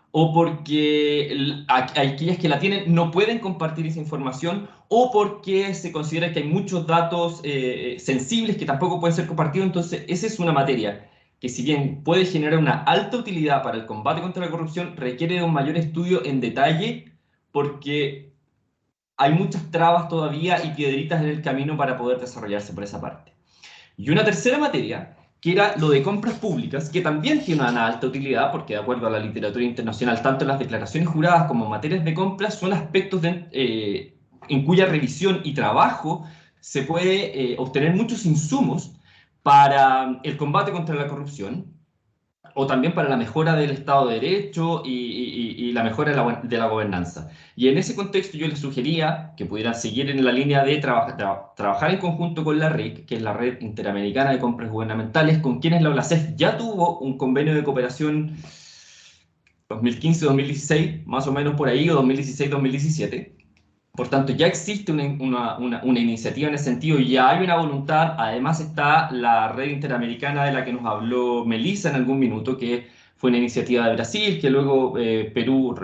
o porque aquellas que la tienen no pueden compartir esa información, o porque se considera que hay muchos datos sensibles que tampoco pueden ser compartidos. Entonces, esa es una materia que, si bien puede generar una alta utilidad para el combate contra la corrupción, requiere de un mayor estudio en detalle, porque hay muchas trabas todavía y piedritas en el camino para poder desarrollarse por esa parte. Y una tercera materia, que era lo de compras públicas, que también tiene una alta utilidad, porque de acuerdo a la literatura internacional, tanto las declaraciones juradas como materias de compras son aspectos en cuya revisión y trabajo se puede obtener muchos insumos para el combate contra la corrupción, o también para la mejora del Estado de Derecho y la mejora de la gobernanza. Y en ese contexto yo les sugería que pudieran seguir en la línea de trabajar en conjunto con la RIC, que es la Red Interamericana de Compras Gubernamentales, con quienes la OLACEF ya tuvo un convenio de cooperación 2015-2016, más o menos por ahí, o 2016-2017. Por tanto, ya existe una iniciativa en ese sentido, ya hay una voluntad. Además está la red interamericana de la que nos habló Melissa en algún minuto, que fue una iniciativa de Brasil, que luego Perú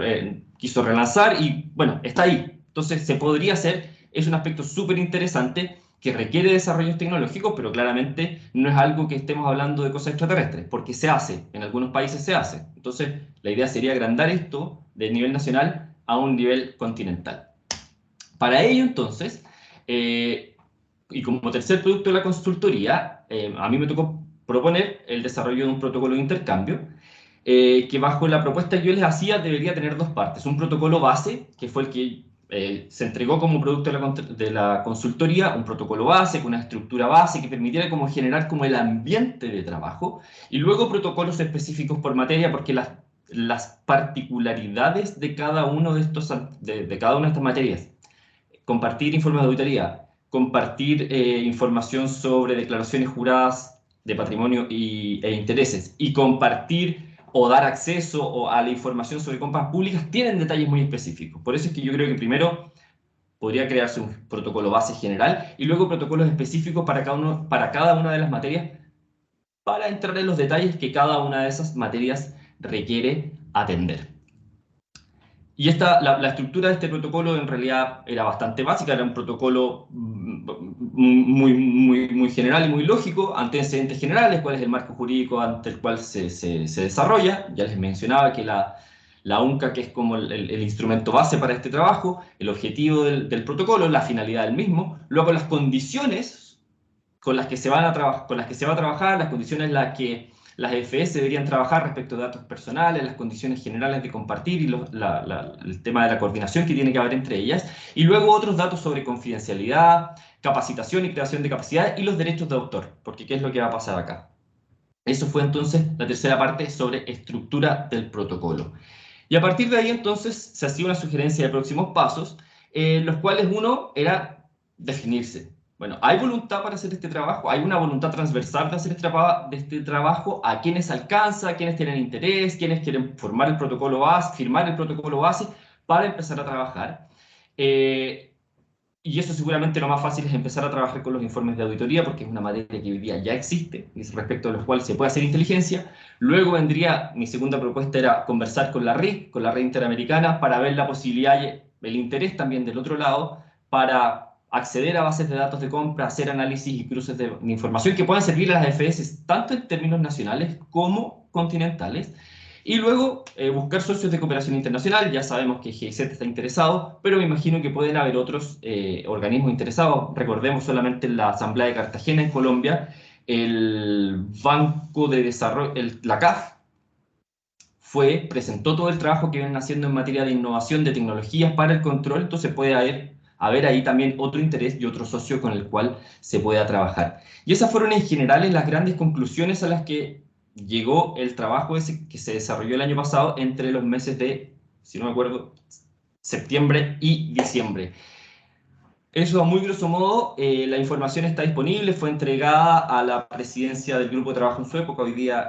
quiso relanzar y bueno, está ahí. Entonces se podría hacer, es un aspecto súper interesante que requiere desarrollos tecnológicos, pero claramente no es algo que estemos hablando de cosas extraterrestres, porque se hace, en algunos países se hace. Entonces la idea sería agrandar esto de nivel nacional a un nivel continental. Para ello, entonces, y como tercer producto de la consultoría, a mí me tocó proponer el desarrollo de un protocolo de intercambio, que bajo la propuesta que yo les hacía debería tener dos partes. Un protocolo base, que fue el que se entregó como producto de la consultoría un protocolo base, con una estructura base que permitiera como generar como el ambiente de trabajo, y luego protocolos específicos por materia, porque las particularidades de cada uno de estos, de cada una de estas materias, compartir informes de auditoría, compartir información sobre declaraciones juradas de patrimonio e intereses, y compartir o dar acceso a la información sobre compras públicas, tienen detalles muy específicos. Por eso es que yo creo que primero podría crearse un protocolo base general y luego protocolos específicos para cada una de las materias, para entrar en los detalles que cada una de esas materias requiere atender. Y la estructura de este protocolo en realidad era bastante básica, era un protocolo muy general y muy lógico, antecedentes generales, cuál es el marco jurídico ante el cual se desarrolla. Ya les mencionaba que la UNCA, que es como el instrumento base para este trabajo, el objetivo del protocolo, la finalidad del mismo, luego las condiciones con las que se va a trabajar, las condiciones en las que las EFS deberían trabajar respecto de datos personales, las condiciones generales de compartir y el tema de la coordinación que tiene que haber entre ellas, y luego otros datos sobre confidencialidad, capacitación y creación de capacidad y los derechos de autor, porque ¿qué es lo que va a pasar acá? Eso fue entonces la tercera parte sobre estructura del protocolo. Y a partir de ahí entonces se hacía una sugerencia de próximos pasos, los cuales uno era definirse. Bueno, ¿hay voluntad para hacer este trabajo? ¿Hay una voluntad transversal de hacer este trabajo? ¿A quiénes alcanza? ¿A quiénes tienen interés? ¿Quiénes quieren firmar el protocolo base para empezar a trabajar? Y eso seguramente lo más fácil es empezar a trabajar con los informes de auditoría, porque es una materia que hoy día ya existe, y respecto a los cuales se puede hacer inteligencia. Luego vendría, mi segunda propuesta era conversar con la red interamericana, para ver la posibilidad y el interés también del otro lado, para acceder a bases de datos de compra, hacer análisis y cruces de información que puedan servir a las EFS, tanto en términos nacionales como continentales. Y luego buscar socios de cooperación internacional. Ya sabemos que GIZ está interesado, pero me imagino que pueden haber otros organismos interesados. Recordemos solamente la Asamblea de Cartagena en Colombia, el Banco de Desarrollo, la CAF, presentó todo el trabajo que vienen haciendo en materia de innovación, de tecnologías para el control. Entonces puede haber ahí también otro interés y otro socio con el cual se pueda trabajar. Y esas fueron en general las grandes conclusiones a las que llegó el trabajo ese que se desarrolló el año pasado entre los meses de, si no me acuerdo, septiembre y diciembre. Eso a muy grosso modo. La información está disponible, fue entregada a la presidencia del Grupo de Trabajo en su época, hoy día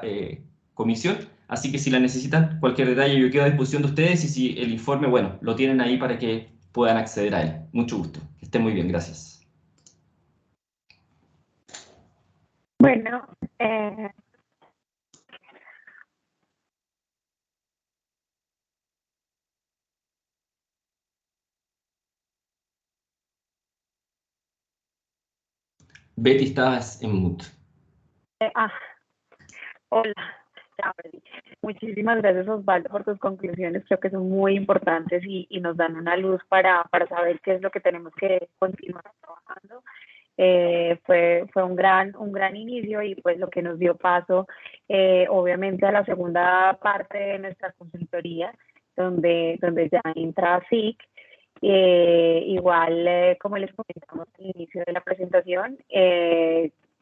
comisión, así que si la necesitan, cualquier detalle yo quedo a disposición de ustedes, y si el informe, bueno, lo tienen ahí para que puedan acceder a él. Mucho gusto, que estén muy bien, gracias.
Bueno,
Betty, estás en mute.
hola. Muchísimas gracias, Osvaldo, por tus conclusiones. Creo que son muy importantes y nos dan una luz para saber qué es lo que tenemos que continuar trabajando. Fue un gran inicio, y pues lo que nos dio paso obviamente a la segunda parte de nuestra consultoría, donde ya entra SIC. Igual, como les comentamos al inicio de la presentación,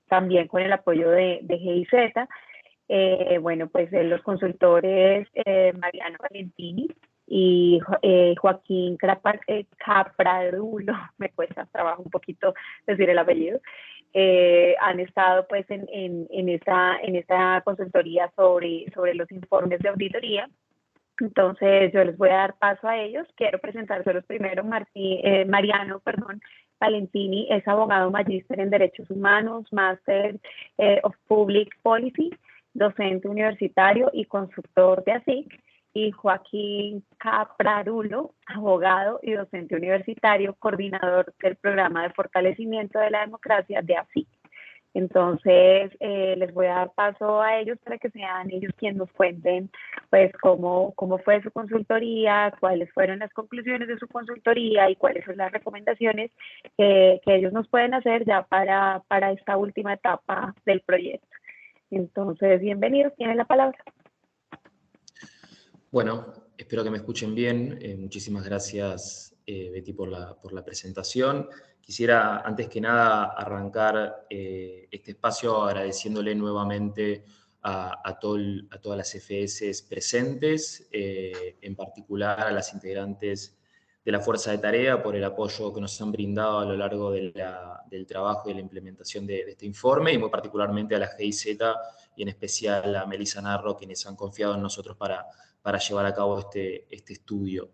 también con el apoyo de GIZ. Bueno, pues los consultores Mariano Valentini y Joaquín Capradulo, me cuesta trabajo un poquito decir el apellido, han estado pues en esta consultoría sobre los informes de auditoría. Entonces yo les voy a dar paso a ellos. Quiero presentárselos primero. Mariano Valentini es abogado magíster en Derechos Humanos, Master of Public Policy, docente universitario y consultor de ASIC. Y Joaquín Capradulo, abogado y docente universitario, coordinador del programa de fortalecimiento de la democracia de ASIC. Entonces, les voy a dar paso a ellos para que sean ellos quienes nos cuenten pues cómo fue su consultoría, cuáles fueron las conclusiones de su consultoría y cuáles son las recomendaciones que ellos nos pueden hacer ya para esta última etapa del proyecto. Entonces, bienvenidos, tienen la palabra.
Bueno, espero que me escuchen bien. Muchísimas gracias, Betty, por la presentación. Quisiera, antes que nada, arrancar este espacio agradeciéndole nuevamente a todas las FS presentes, en particular a las integrantes de la Fuerza de Tarea por el apoyo que nos han brindado a lo largo del trabajo y de la implementación de este informe, y muy particularmente a la GIZ y en especial a Melissa Narro, quienes han confiado en nosotros para llevar a cabo este estudio.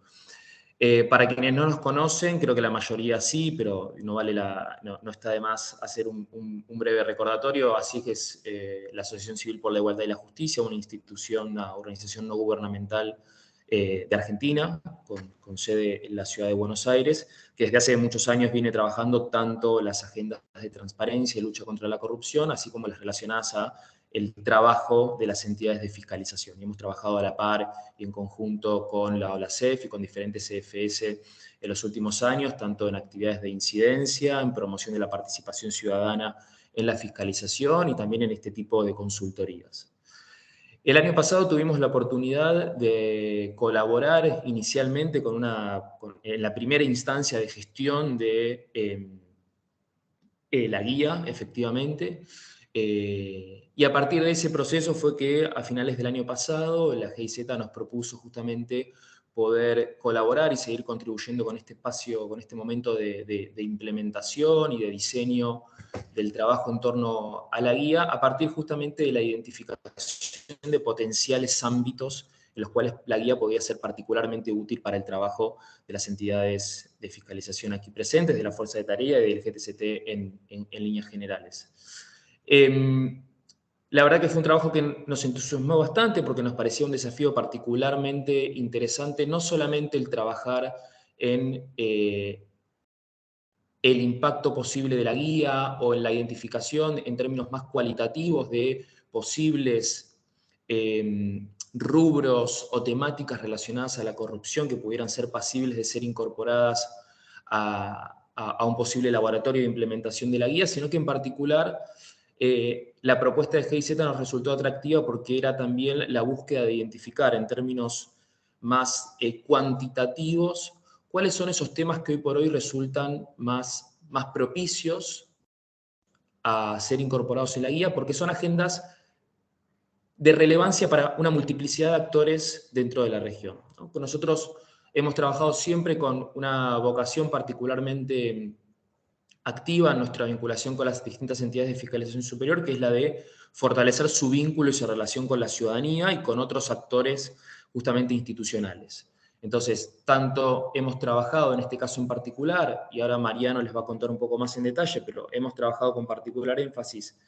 Para quienes no nos conocen, creo que la mayoría sí, pero no está de más hacer un breve recordatorio. Así que es la Asociación Civil por la Igualdad y la Justicia, una organización no gubernamental de Argentina, con sede en la ciudad de Buenos Aires, que desde hace muchos años viene trabajando tanto las agendas de transparencia y lucha contra la corrupción, así como las relacionadas a el trabajo de las entidades de fiscalización. Y hemos trabajado a la par y en conjunto con la OLACEF y con diferentes CFS en los últimos años, tanto en actividades de incidencia, en promoción de la participación ciudadana en la fiscalización y también en este tipo de consultorías. El año pasado tuvimos la oportunidad de colaborar inicialmente en la primera instancia de gestión de la guía, efectivamente, y a partir de ese proceso fue que a finales del año pasado la GIZ nos propuso justamente poder colaborar y seguir contribuyendo con este espacio, con este momento de implementación y de diseño del trabajo en torno a la guía, a partir justamente de la identificación de potenciales ámbitos en los cuales la guía podía ser particularmente útil para el trabajo de las entidades de fiscalización aquí presentes, de la Fuerza de Tarea y del GTCT en líneas generales. La verdad que fue un trabajo que nos entusiasmó bastante porque nos parecía un desafío particularmente interesante, no solamente el trabajar en el impacto posible de la guía o en la identificación en términos más cualitativos de posibles rubros o temáticas relacionadas a la corrupción que pudieran ser pasibles de ser incorporadas a un posible laboratorio de implementación de la guía, sino que en particular la propuesta de GIZ nos resultó atractiva porque era también la búsqueda de identificar en términos más cuantitativos cuáles son esos temas que hoy por hoy resultan más propicios a ser incorporados en la guía, porque son agendas de relevancia para una multiplicidad de actores dentro de la región, ¿no? Nosotros hemos trabajado siempre con una vocación particularmente activa en nuestra vinculación con las distintas entidades de fiscalización superior, que es la de fortalecer su vínculo y su relación con la ciudadanía y con otros actores justamente institucionales. Entonces, tanto hemos trabajado en este caso en particular, y ahora Mariano les va a contar un poco más en detalle, pero hemos trabajado con particular énfasis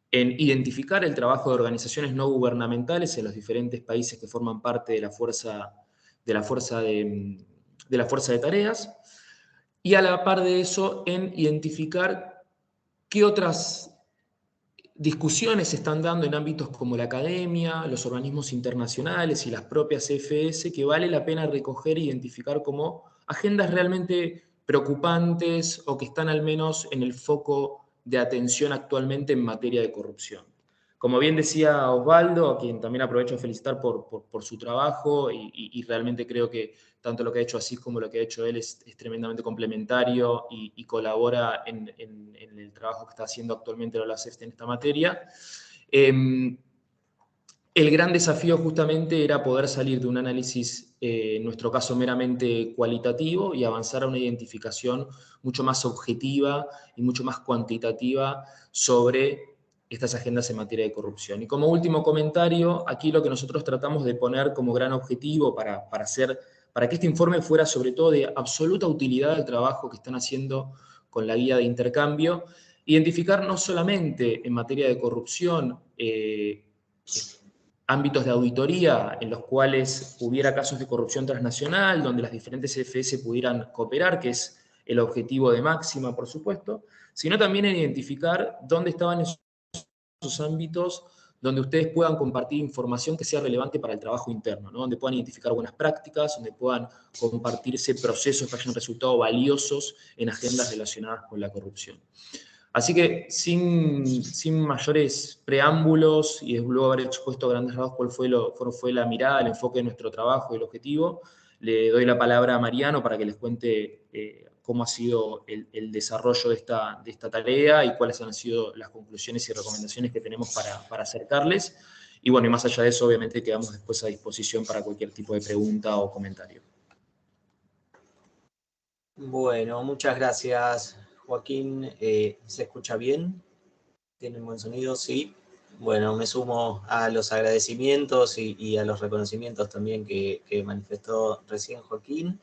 en identificar el trabajo de organizaciones no gubernamentales en los diferentes países que forman parte de la fuerza de tareas, y a la par de eso en identificar qué otras discusiones se están dando en ámbitos como la academia, los organismos internacionales y las propias CFS que vale la pena recoger e identificar como agendas realmente preocupantes o que están al menos en el foco de atención actualmente en materia de corrupción. Como bien decía Osvaldo, a quien también aprovecho de felicitar por su trabajo, y realmente creo que tanto lo que ha hecho Asís como lo que ha hecho él es tremendamente complementario y colabora en el trabajo que está haciendo actualmente la OLACEF en esta materia. El gran desafío justamente era poder salir de un análisis, en nuestro caso meramente cualitativo, y avanzar a una identificación mucho más objetiva y mucho más cuantitativa sobre estas agendas en materia de corrupción. Y como último comentario, aquí lo que nosotros tratamos de poner como gran objetivo para que este informe fuera sobre todo de absoluta utilidad al trabajo que están haciendo con la guía de intercambio, identificar no solamente en materia de corrupción ámbitos de auditoría en los cuales hubiera casos de corrupción transnacional, donde las diferentes CFS pudieran cooperar, que es el objetivo de máxima, por supuesto, sino también en identificar dónde estaban esos ámbitos donde ustedes puedan compartir información que sea relevante para el trabajo interno, ¿no? Donde puedan identificar buenas prácticas, donde puedan compartirse procesos que hayan resultado valiosos en agendas relacionadas con la corrupción. Así que sin mayores preámbulos y luego haber expuesto a grandes rasgos cuál fue la mirada, el enfoque de nuestro trabajo y el objetivo, le doy la palabra a Mariano para que les cuente cómo ha sido el desarrollo de esta tarea y cuáles han sido las conclusiones y recomendaciones que tenemos para acercarles. Y bueno, y más allá de eso, obviamente quedamos después a disposición para cualquier tipo de pregunta o comentario.
Bueno, muchas gracias, Joaquín. ¿Se escucha bien? ¿Tienen buen sonido? Sí. Bueno, me sumo a los agradecimientos y a los reconocimientos también que manifestó recién Joaquín.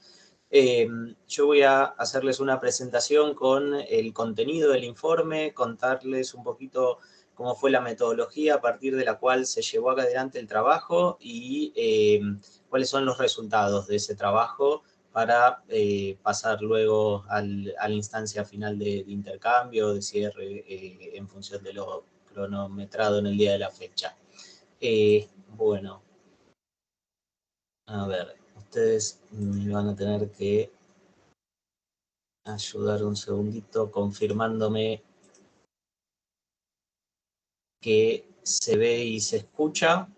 Yo voy a hacerles una presentación con el contenido del informe, contarles un poquito cómo fue la metodología a partir de la cual se llevó adelante el trabajo y cuáles son los resultados de ese trabajo para pasar luego a la instancia final de intercambio, de cierre, en función de lo cronometrado en el día de la fecha. Bueno, a ver, ustedes me van a tener que ayudar un segundito confirmándome que se ve y se escucha.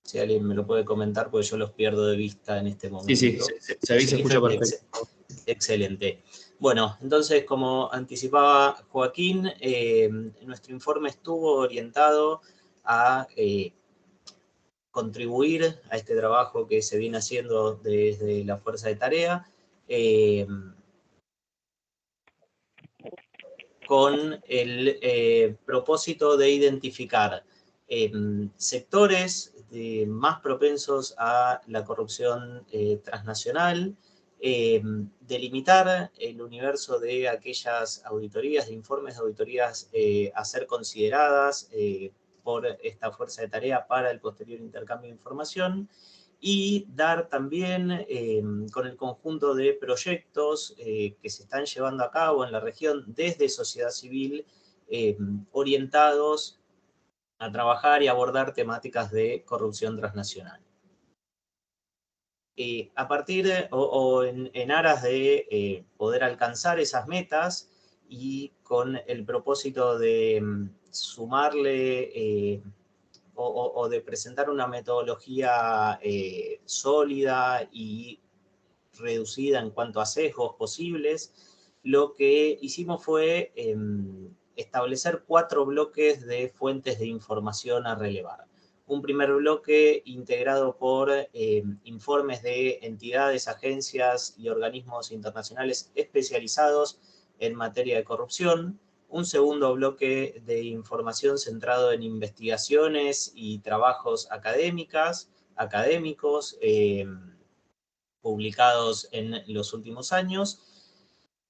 Si alguien me lo puede comentar, porque yo los pierdo de vista en este momento.
Sí, se ve y se escucha perfecto.
Excelente. Bueno, entonces, como anticipaba Joaquín, nuestro informe estuvo orientado a contribuir a este trabajo que se viene haciendo desde la Fuerza de Tarea, con el propósito de identificar sectores más propensos a la corrupción transnacional, delimitar el universo de aquellas auditorías, de informes de auditorías a ser consideradas por esta fuerza de tarea para el posterior intercambio de información, y dar también con el conjunto de proyectos que se están llevando a cabo en la región desde sociedad civil, orientados a trabajar y abordar temáticas de corrupción transnacional. A partir en aras de poder alcanzar esas metas y con el propósito de sumarle o de presentar una metodología sólida y reducida en cuanto a sesgos posibles, lo que hicimos fue establecer 4 bloques de fuentes de información a relevar. Un primer bloque integrado por informes de entidades, agencias y organismos internacionales especializados en materia de corrupción. Un segundo bloque de información centrado en investigaciones y trabajos académicos publicados en los últimos años.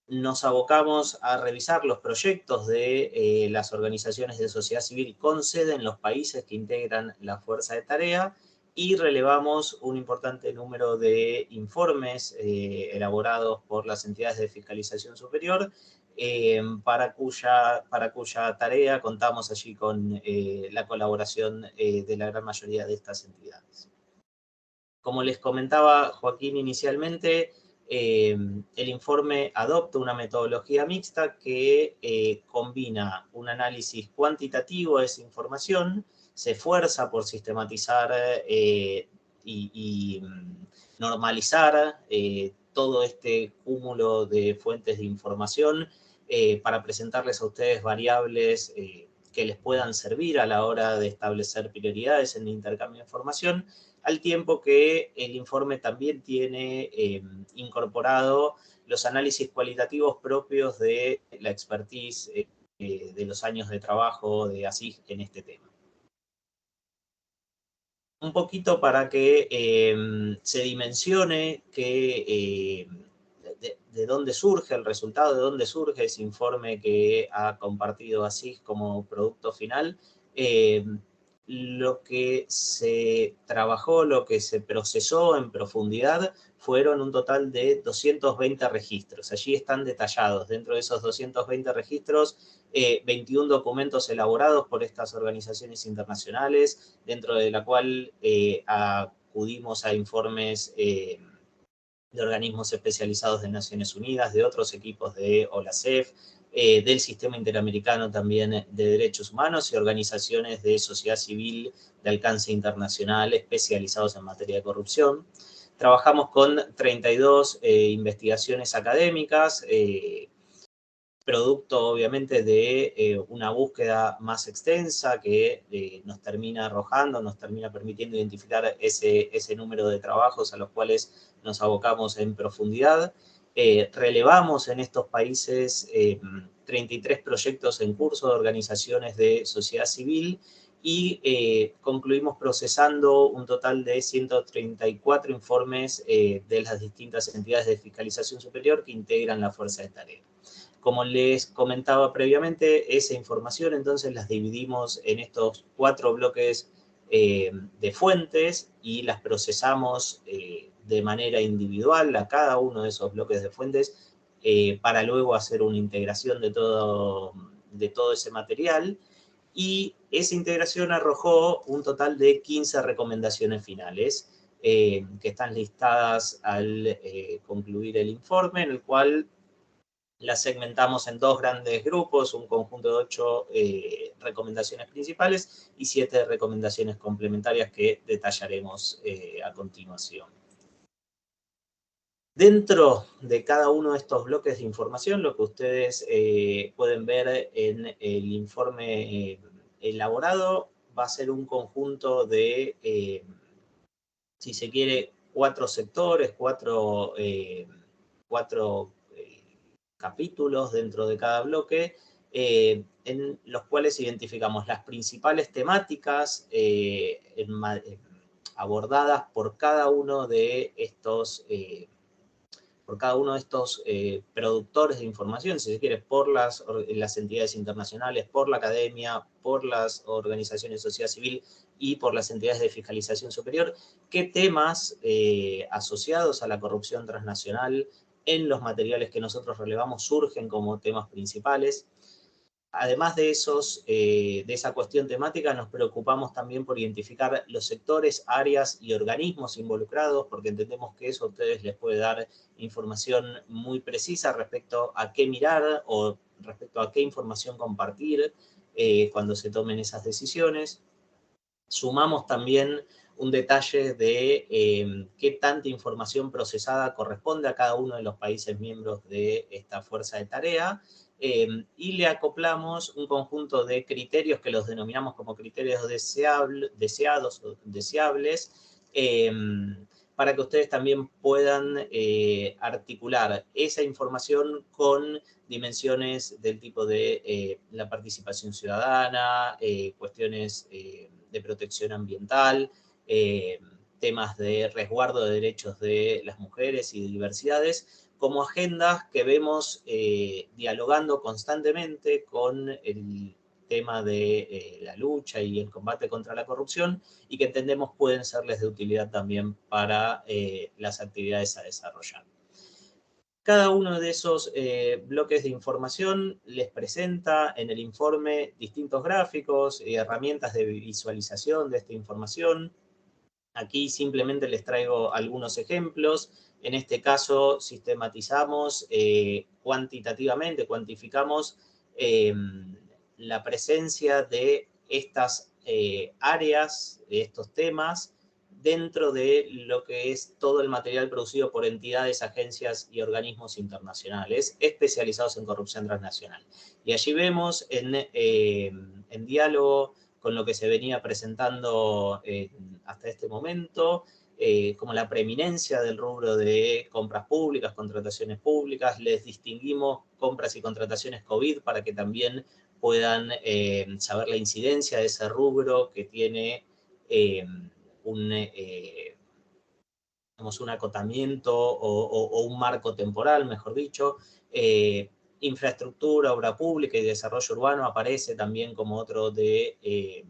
Nos abocamos a revisar los proyectos de las organizaciones de sociedad civil con sede en los países que integran la fuerza de tarea, y relevamos un importante número de informes elaborados por las entidades de fiscalización superior, para cuya tarea contamos allí con la colaboración de la gran mayoría de estas entidades. Como les comentaba Joaquín inicialmente, el informe adopta una metodología mixta que combina un análisis cuantitativo de esa información, se esfuerza por sistematizar y normalizar todo este cúmulo de fuentes de información para presentarles a ustedes variables que les puedan servir a la hora de establecer prioridades en el intercambio de información, al tiempo que el informe también tiene incorporado los análisis cualitativos propios de la expertise de los años de trabajo de ASIG en este tema. Un poquito para que se dimensione que, de dónde surge el resultado, de dónde surge ese informe que ha compartido ASIG como producto final. Lo que se trabajó, lo que se procesó en profundidad, fueron un total de 220 registros. Allí están detallados, dentro de esos 220 registros, 21 documentos elaborados por estas organizaciones internacionales, dentro de la cual acudimos a informes de organismos especializados de Naciones Unidas, de otros equipos de OLACEF, del Sistema Interamericano también de Derechos Humanos y organizaciones de sociedad civil de alcance internacional especializados en materia de corrupción. Trabajamos con 32 investigaciones académicas, producto obviamente de una búsqueda más extensa que nos termina arrojando, nos termina permitiendo identificar ese número de trabajos a los cuales nos abocamos en profundidad. Relevamos en estos países 33 proyectos en curso de organizaciones de sociedad civil y concluimos procesando un total de 134 informes de las distintas entidades de fiscalización superior que integran la fuerza de tarea. Como les comentaba previamente, esa información entonces las dividimos en estos 4 bloques de fuentes y las procesamos de manera individual a cada uno de esos bloques de fuentes para luego hacer una integración de todo ese material. Y esa integración arrojó un total de 15 recomendaciones finales que están listadas al concluir el informe, en el cual las segmentamos en 2 grandes grupos, un conjunto de 8 recomendaciones principales y 7 recomendaciones complementarias que detallaremos a continuación. Dentro de cada uno de estos bloques de información, lo que ustedes pueden ver en el informe elaborado va a ser un conjunto de, si se quiere, 4 sectores, 4 capítulos dentro de cada bloque, en los cuales identificamos las principales temáticas abordadas por cada uno de estos productores de información, si se quiere, por las entidades internacionales, por la academia, por las organizaciones de sociedad civil y por las entidades de fiscalización superior, qué temas asociados a la corrupción transnacional en los materiales que nosotros relevamos surgen como temas principales. Además de esa cuestión temática, nos preocupamos también por identificar los sectores, áreas y organismos involucrados, porque entendemos que eso a ustedes les puede dar información muy precisa respecto a qué mirar o respecto a qué información compartir cuando se tomen esas decisiones. Sumamos también un detalle de qué tanta información procesada corresponde a cada uno de los países miembros de esta fuerza de tarea, y le acoplamos un conjunto de criterios que los denominamos como criterios deseables, para que ustedes también puedan articular esa información con dimensiones del tipo de la participación ciudadana, cuestiones de protección ambiental, temas de resguardo de derechos de las mujeres y de diversidades, como agendas que vemos dialogando constantemente con el tema de la lucha y el combate contra la corrupción y que entendemos pueden serles de utilidad también para las actividades a desarrollar. Cada uno de esos bloques de información les presenta en el informe distintos gráficos y herramientas de visualización de esta información. Aquí simplemente les traigo algunos ejemplos. En este caso sistematizamos cuantitativamente, cuantificamos la presencia de estas áreas, de estos temas, dentro de lo que es todo el material producido por entidades, agencias y organismos internacionales especializados en corrupción transnacional. Y allí vemos en diálogo con lo que se venía presentando hasta este momento, como la preeminencia del rubro de compras públicas, contrataciones públicas. Les distinguimos compras y contrataciones COVID para que también puedan saber la incidencia de ese rubro que tiene un acotamiento o un marco temporal, mejor dicho. Infraestructura, obra pública y desarrollo urbano aparece también como otro de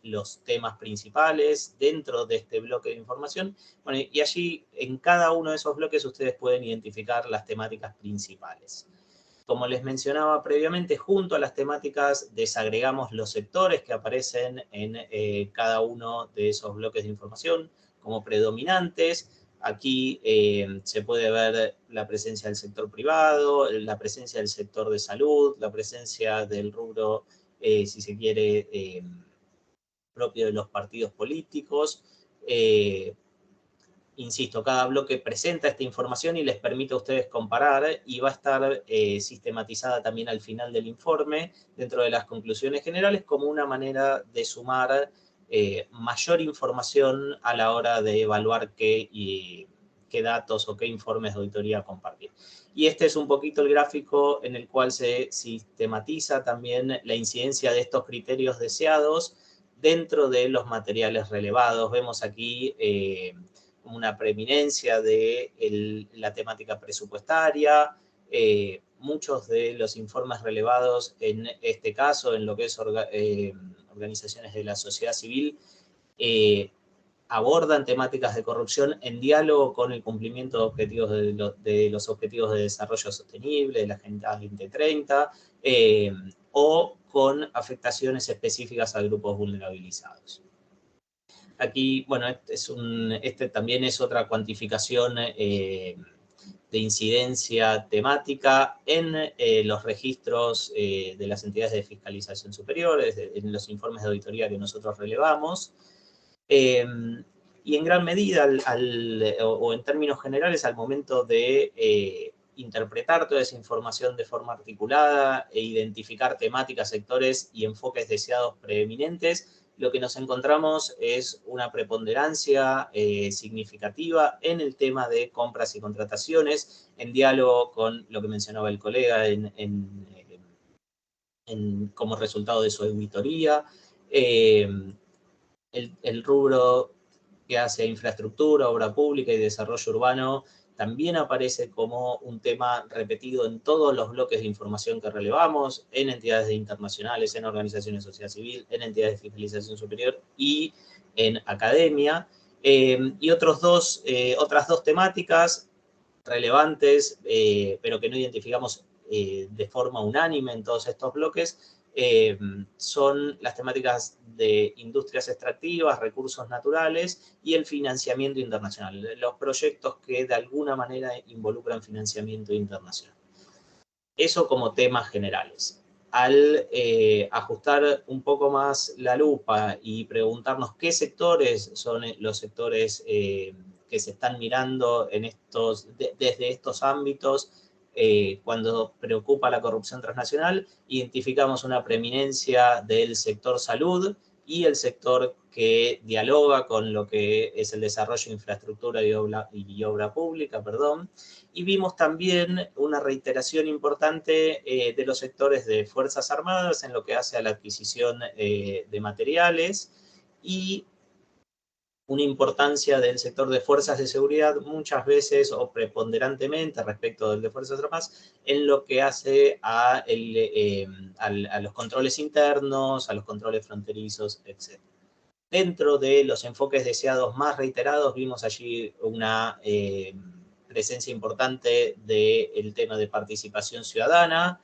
los temas principales dentro de este bloque de información. Bueno, y allí en cada uno de esos bloques ustedes pueden identificar las temáticas principales. Como les mencionaba previamente, junto a las temáticas desagregamos los sectores que aparecen en cada uno de esos bloques de información como predominantes. Aquí se puede ver la presencia del sector privado, la presencia del sector de salud, la presencia del rubro, si se quiere, propio de los partidos políticos. Insisto, cada bloque presenta esta información y les permite a ustedes comparar, y va a estar sistematizada también al final del informe, dentro de las conclusiones generales, como una manera de sumar mayor información a la hora de evaluar qué datos o qué informes de auditoría compartir. Y este es un poquito el gráfico en el cual se sistematiza también la incidencia de estos criterios deseados dentro de los materiales relevados. Vemos aquí una preeminencia de la temática presupuestaria, muchos de los informes relevados en este caso, en lo que es organizaciones de la sociedad civil, abordan temáticas de corrupción en diálogo con el cumplimiento de objetivos de los objetivos de desarrollo sostenible, de la Agenda 2030, o con afectaciones específicas a grupos vulnerabilizados. Aquí, bueno, este también es otra cuantificación de incidencia temática en los registros de las entidades de fiscalización superiores, en los informes de auditoría que nosotros relevamos. Y en gran medida, o en términos generales, al momento de interpretar toda esa información de forma articulada e identificar temáticas, sectores y enfoques deseados preeminentes, lo que nos encontramos es una preponderancia significativa en el tema de compras y contrataciones, en diálogo con lo que mencionaba el colega como resultado de su auditoría. El rubro que hace infraestructura, obra pública y desarrollo urbano también aparece como un tema repetido en todos los bloques de información que relevamos, en entidades internacionales, en organizaciones de sociedad civil, en entidades de fiscalización superior y en academia. Y otras dos temáticas relevantes, pero que no identificamos de forma unánime en todos estos bloques, son las temáticas de industrias extractivas, recursos naturales y el financiamiento internacional, los proyectos que de alguna manera involucran financiamiento internacional. Eso como temas generales. Al ajustar un poco más la lupa y preguntarnos qué sectores son los sectores que se están mirando desde estos ámbitos, cuando preocupa la corrupción transnacional, identificamos una preeminencia del sector salud y el sector que dialoga con lo que es el desarrollo de infraestructura y obra pública, y vimos también una reiteración importante de los sectores de Fuerzas Armadas en lo que hace a la adquisición de materiales, y una importancia del sector de fuerzas de seguridad muchas veces o preponderantemente respecto del de Fuerzas Armadas en lo que hace a los controles internos, a los controles fronterizos, etc. Dentro de los enfoques deseados más reiterados vimos allí una presencia importante del tema de participación ciudadana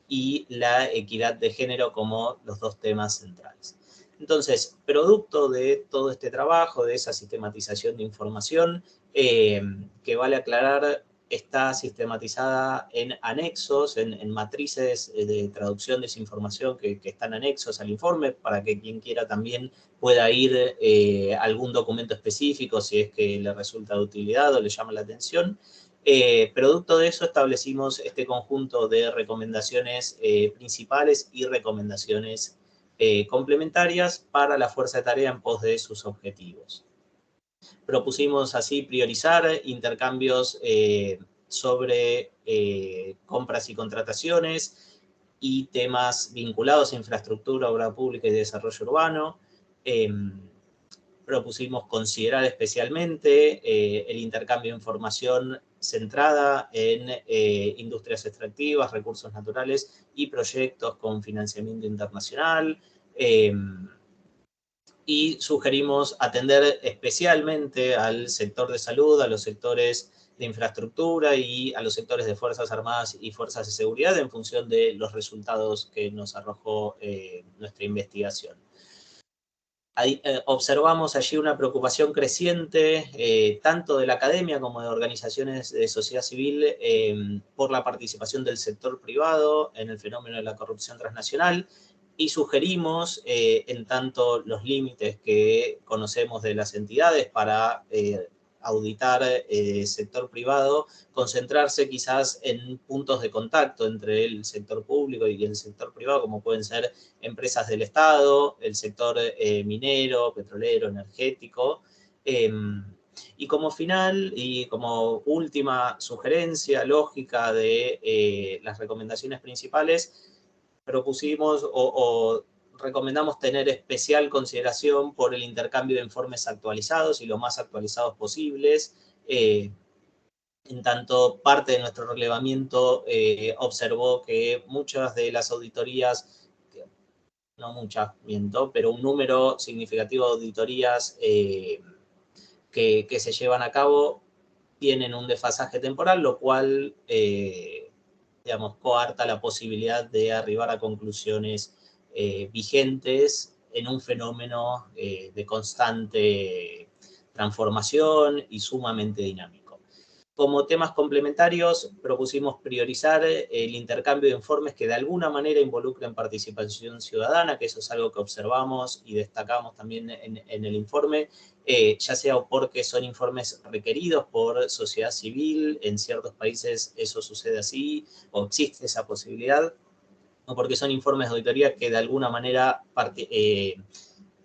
y la equidad de género como los dos temas centrales. Entonces, producto de todo este trabajo, de esa sistematización de información, que vale aclarar, está sistematizada en anexos, en matrices de traducción de esa información que están anexos al informe, para que quien quiera también pueda ir a algún documento específico si es que le resulta de utilidad o le llama la atención. Producto de eso establecimos este conjunto de recomendaciones principales y recomendaciones complementarias para la fuerza de tarea en pos de sus objetivos. Propusimos así priorizar intercambios sobre compras y contrataciones y temas vinculados a infraestructura, obra pública y desarrollo urbano. Propusimos considerar especialmente el intercambio de información centrada en industrias extractivas, recursos naturales y proyectos con financiamiento internacional. Y sugerimos atender especialmente al sector de salud, a los sectores de infraestructura y a los sectores de Fuerzas Armadas y Fuerzas de Seguridad en función de los resultados que nos arrojó nuestra investigación. observamos allí una preocupación creciente, tanto de la academia como de organizaciones de sociedad civil, por la participación del sector privado en el fenómeno de la corrupción transnacional, y sugerimos, en tanto los límites que conocemos de las entidades para auditar sector privado, concentrarse quizás en puntos de contacto entre el sector público y el sector privado, como pueden ser empresas del Estado, el sector minero, petrolero, energético. Y como final y como última sugerencia lógica de las recomendaciones principales, propusimos o recomendamos tener especial consideración por el intercambio de informes actualizados y lo más actualizados posibles. En tanto, parte de nuestro relevamiento observó que muchas de las auditorías, no muchas, miento, pero un número significativo de auditorías que se llevan a cabo tienen un desfasaje temporal, lo cual, digamos, coarta la posibilidad de arribar a conclusiones vigentes en un fenómeno de constante transformación y sumamente dinámico. Como temas complementarios, propusimos priorizar el intercambio de informes que de alguna manera involucren participación ciudadana, que eso es algo que observamos y destacamos también en el informe, ya sea porque son informes requeridos por sociedad civil, en ciertos países eso sucede así, o existe esa posibilidad, o porque son informes de auditoría que de alguna manera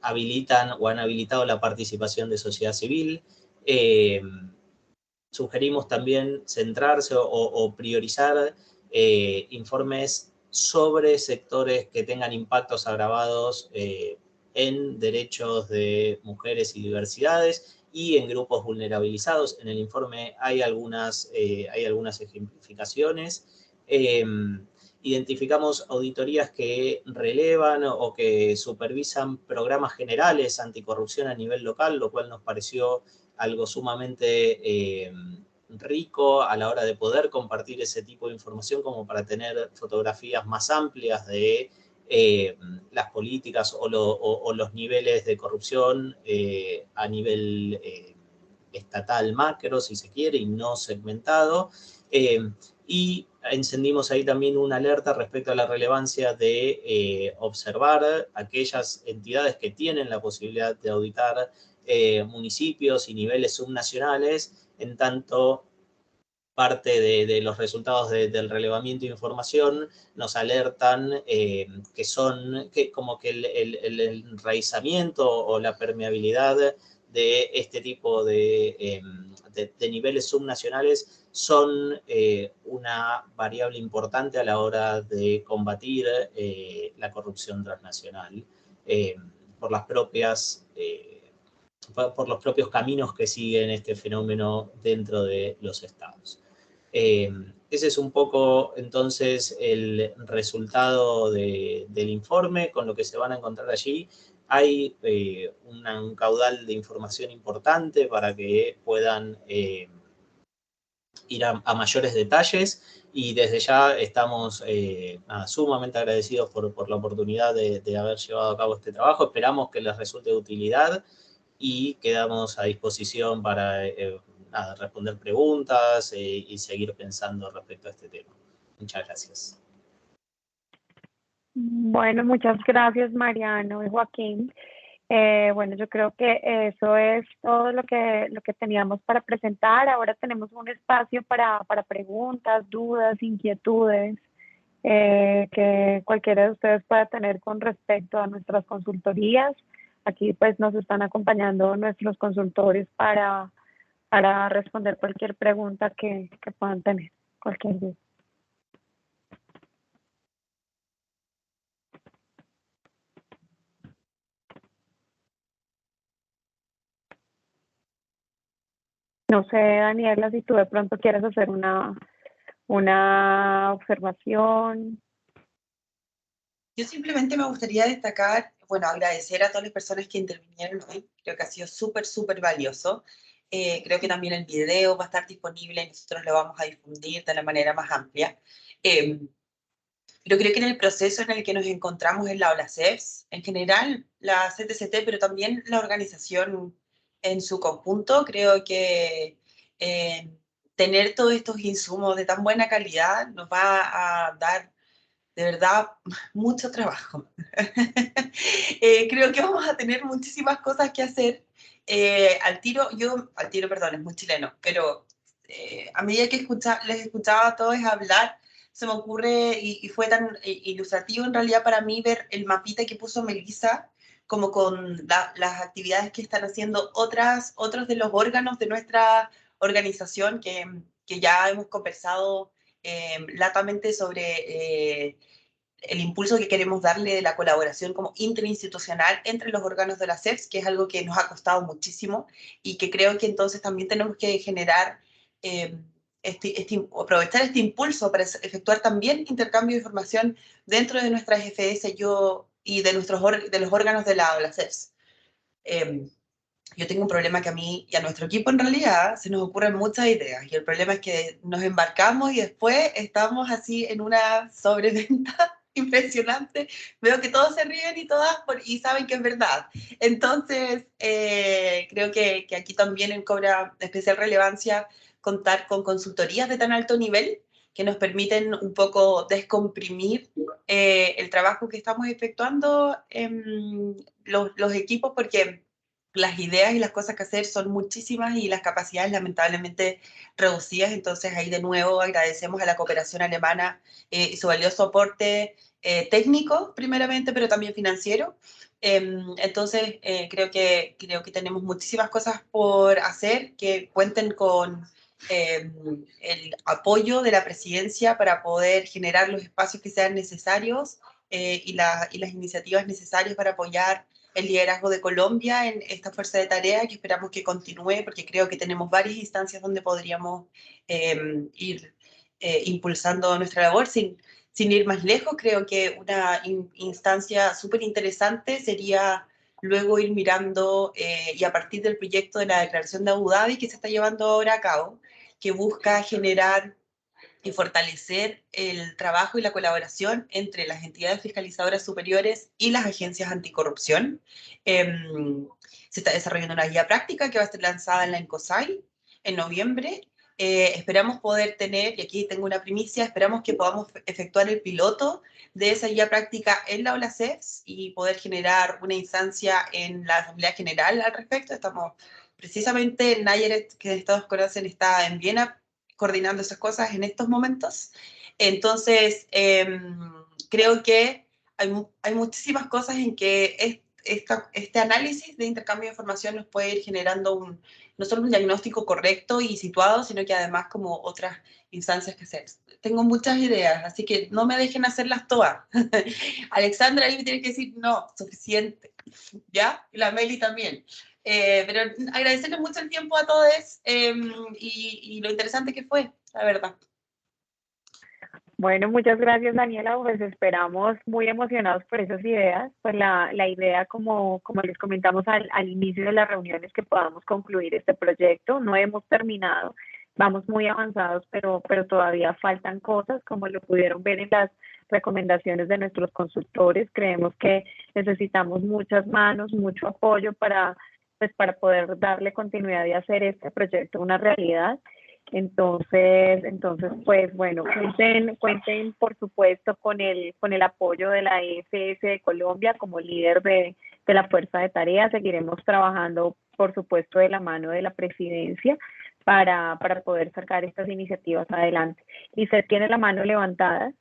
habilitan o han habilitado la participación de sociedad civil. Sugerimos también centrarse o priorizar informes sobre sectores que tengan impactos agravados en derechos de mujeres y diversidades y en grupos vulnerabilizados. En el informe hay algunas ejemplificaciones. Identificamos auditorías que relevan o que supervisan programas generales anticorrupción a nivel local, lo cual nos pareció algo sumamente rico a la hora de poder compartir ese tipo de información, como para tener fotografías más amplias de las políticas o los niveles de corrupción a nivel estatal macro, si se quiere, y no segmentado. Y encendimos ahí también una alerta respecto a la relevancia de observar aquellas entidades que tienen la posibilidad de auditar municipios y niveles subnacionales, en tanto parte de los resultados del relevamiento de información nos alertan que como que el enraizamiento o la permeabilidad de este tipo de niveles subnacionales son una variable importante a la hora de combatir la corrupción transnacional por los propios caminos que siguen este fenómeno dentro de los estados. Ese es un poco, entonces, el resultado del informe, con lo que se van a encontrar allí. Hay un caudal de información importante para que puedan ir a mayores detalles, y desde ya estamos sumamente agradecidos por la oportunidad de haber llevado a cabo este trabajo. Esperamos que les resulte de utilidad y quedamos a disposición para responder preguntas y seguir pensando respecto a este tema. Muchas gracias.
Bueno, muchas gracias, Mariano y Joaquín. Bueno, yo creo que eso es todo lo que teníamos para presentar. Ahora tenemos un espacio para preguntas, dudas, inquietudes que cualquiera de ustedes pueda tener con respecto a nuestras consultorías. Aquí pues nos están acompañando nuestros consultores para responder cualquier pregunta que puedan tener, cualquier duda. No sé, Daniela, si tú de pronto quieres hacer una observación.
Yo simplemente me gustaría destacar, bueno, agradecer a todas las personas que intervinieron hoy. Creo que ha sido súper, súper valioso. Creo que también el video va a estar disponible y nosotros lo vamos a difundir de la manera más amplia. Pero creo que en el proceso en el que nos encontramos en la OLACEFS, en general, la CTCT, pero también la organización en su conjunto, creo que tener todos estos insumos de tan buena calidad nos va a dar de verdad mucho trabajo. Creo que vamos a tener muchísimas cosas que hacer. Al tiro, perdón, es muy chileno, pero a medida que les escuchaba a todos hablar, se me ocurre, y fue tan ilustrativo en realidad para mí ver el mapita que puso Melissa, como con las actividades que están haciendo otros de los órganos de nuestra organización, que ya hemos conversado latamente sobre el impulso que queremos darle de la colaboración como interinstitucional entre los órganos de la CEFS, que es algo que nos ha costado muchísimo y que creo que entonces también tenemos que generar, aprovechar este impulso para efectuar también intercambio de información dentro de nuestras FS y de los órganos de la CEFS. Yo tengo un problema que a mí y a nuestro equipo en realidad se nos ocurren muchas ideas y el problema es que nos embarcamos y después estamos así en una sobreventa impresionante. Veo que todos se ríen y todas y saben que es verdad. Entonces, creo que aquí también cobra especial relevancia contar con consultorías de tan alto nivel que nos permiten un poco descomprimir el trabajo que estamos efectuando en los equipos, porque las ideas y las cosas que hacer son muchísimas y las capacidades lamentablemente reducidas. Entonces ahí de nuevo agradecemos a la cooperación alemana y su valioso aporte técnico primeramente, pero también financiero. Entonces creo que tenemos muchísimas cosas por hacer que cuenten con el apoyo de la presidencia para poder generar los espacios que sean necesarios y las iniciativas necesarias para apoyar el liderazgo de Colombia en esta fuerza de tarea que esperamos que continúe, porque creo que tenemos varias instancias donde podríamos ir impulsando nuestra labor. Sin ir más lejos, creo que una instancia súper interesante sería luego ir mirando, y a partir del proyecto de la Declaración de Abu Dhabi que se está llevando ahora a cabo, que busca generar y fortalecer el trabajo y la colaboración entre las entidades fiscalizadoras superiores y las agencias anticorrupción. Se está desarrollando una guía práctica que va a ser lanzada en la ENCOSAI en noviembre. Esperamos poder tener, y aquí tengo una primicia, esperamos que podamos efectuar el piloto de esa guía práctica en la OLACEFS y poder generar una instancia en la Asamblea General al respecto. Estamos precisamente, Nayeret, que todos conocen, está en Viena coordinando esas cosas en estos momentos. Entonces, creo que hay muchísimas cosas en que este análisis de intercambio de información nos puede ir generando no solo un diagnóstico correcto y situado, sino que además como otras instancias que hacer. Tengo muchas ideas, así que no me dejen hacerlas todas. Alexandra ahí me tiene que decir, no, suficiente, ¿ya? Y la Meli también. Pero agradecerles mucho el tiempo a todos y lo interesante que fue, la verdad.
Bueno, muchas gracias, Daniela. Pues esperamos muy emocionados por esas ideas. Pues la idea, como les comentamos al inicio de las reuniones, que podamos concluir este proyecto. No hemos terminado, vamos muy avanzados, pero todavía faltan cosas, como lo pudieron ver en las recomendaciones de nuestros consultores. Creemos que necesitamos muchas manos, mucho apoyo para poder darle continuidad y hacer este proyecto una realidad. Entonces, pues bueno, cuenten por supuesto con el apoyo de la EFS de Colombia como líder de la fuerza de tarea. Seguiremos trabajando, por supuesto, de la mano de la presidencia para poder sacar estas iniciativas adelante. Y usted tiene la mano levantada.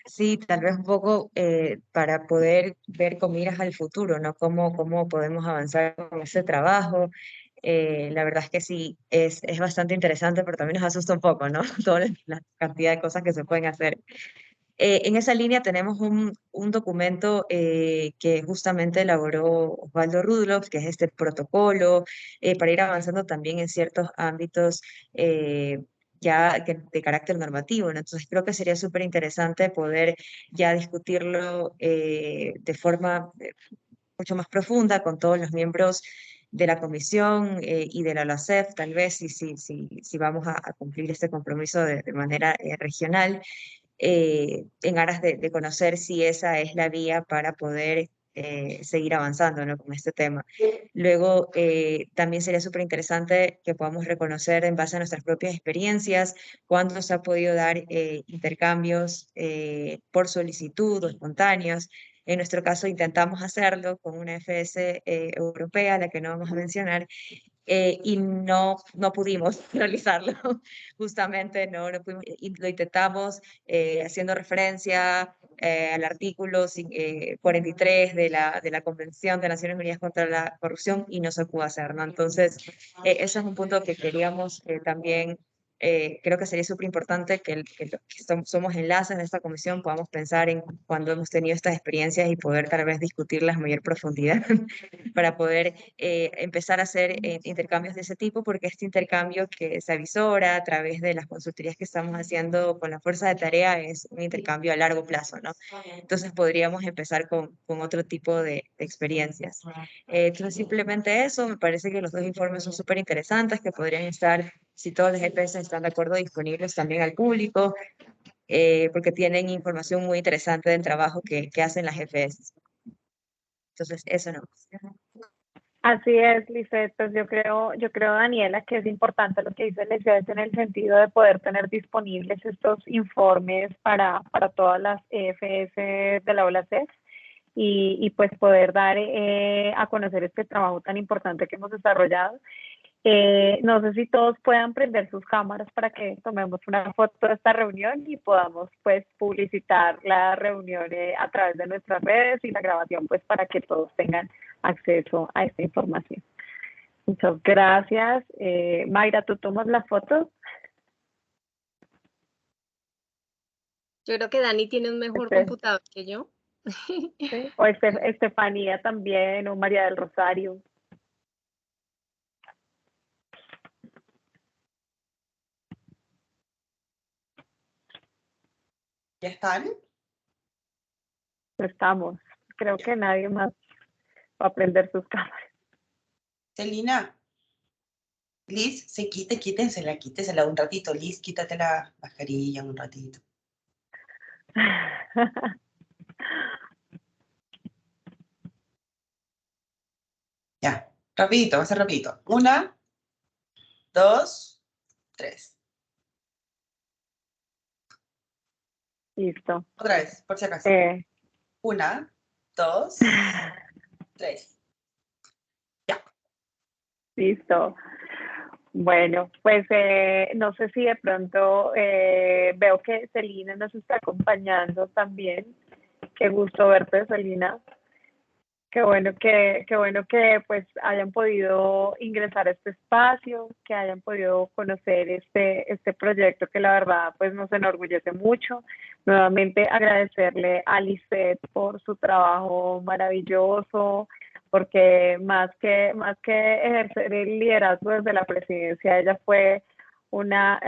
Sí, tal vez un poco para poder ver con miras al futuro, ¿no? Cómo podemos avanzar con ese trabajo. La verdad es que sí, es bastante interesante, pero también nos asusta un poco, ¿no? Toda la cantidad de cosas que se pueden hacer. En esa línea tenemos un documento que justamente elaboró Osvaldo Rudloff, que es este protocolo, para ir avanzando también en ciertos ámbitos ya de carácter normativo, ¿no? Entonces creo que sería súper interesante poder ya discutirlo de forma mucho más profunda con todos los miembros de la Comisión y de la OLACEF, tal vez, si vamos a cumplir este compromiso de manera regional, en aras de conocer si esa es la vía para poder seguir avanzando, ¿no?, con este tema. Luego, también sería súper interesante que podamos reconocer en base a nuestras propias experiencias cuándo se ha podido dar intercambios por solicitud o espontáneos. En nuestro caso intentamos hacerlo con una FS europea, la que no vamos a mencionar, y no pudimos realizarlo, justamente no pudimos, y lo intentamos haciendo referencia al artículo 43 de la Convención de Naciones Unidas contra la Corrupción y no se pudo hacer, ¿no? Entonces, ese es un punto que queríamos también, creo que sería súper importante que los que somos enlaces de esta comisión podamos pensar en cuando hemos tenido estas experiencias y poder tal vez discutirlas a mayor profundidad para poder empezar a hacer intercambios de ese tipo, porque este intercambio que se avisora a través de las consultorías que estamos haciendo con la fuerza de tarea es un intercambio a largo plazo, ¿no? Entonces podríamos empezar con otro tipo de experiencias. Entonces simplemente eso, me parece que los dos informes son súper interesantes, que podrían estar, si todos los GPS están de acuerdo, disponibles también al público, porque tienen información muy interesante del trabajo que hacen las GPS. Entonces, eso no.
Así es, Lisette, pues yo creo, Daniela, que es importante lo que dice Lisette en el sentido de poder tener disponibles estos informes para todas las EFS de la OLACEF y pues poder dar a conocer este trabajo tan importante que hemos desarrollado. No sé si todos puedan prender sus cámaras para que tomemos una foto de esta reunión y podamos pues publicitar la reunión a través de nuestras redes y la grabación pues para que todos tengan acceso a esta información. Muchas gracias. Mayra, ¿tú tomas la foto?
Yo creo que Dani tiene un mejor computador que yo.
¿Sí? O Estefanía también, o María del Rosario.
¿Ya están?
Estamos. Creo que nadie más va a prender sus cámaras.
Celina, Liz, quítensela un ratito. Liz, quítate la mascarilla un ratito. Ya, rapidito, va a ser rapidito. 1, 2, 3.
Listo.
Otra vez, por si acaso. 1, 2, 3. Ya.
Listo. Bueno, pues no sé si de pronto veo que Celina nos está acompañando también. Qué gusto verte, Celina. Qué bueno que pues hayan podido ingresar a este espacio, que hayan podido conocer este proyecto que la verdad pues nos enorgullece mucho. Nuevamente agradecerle a Lisette por su trabajo maravilloso, porque más que ejercer el liderazgo desde la presidencia, ella fue una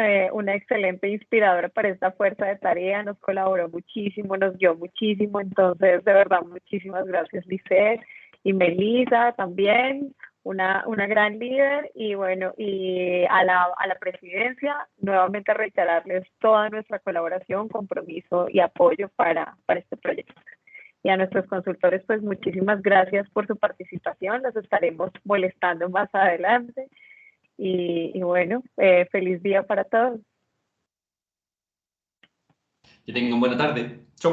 excelente inspiradora para esta fuerza de tarea, nos colaboró muchísimo, nos guió muchísimo, entonces de verdad muchísimas gracias Lisette y Melissa también, una gran líder y bueno, y a la presidencia nuevamente reiterarles toda nuestra colaboración, compromiso y apoyo para este proyecto. Y a nuestros consultores, pues muchísimas gracias por su participación, los estaremos molestando más adelante. Y bueno, feliz día para todos.
Que tengan buena tarde. Chau.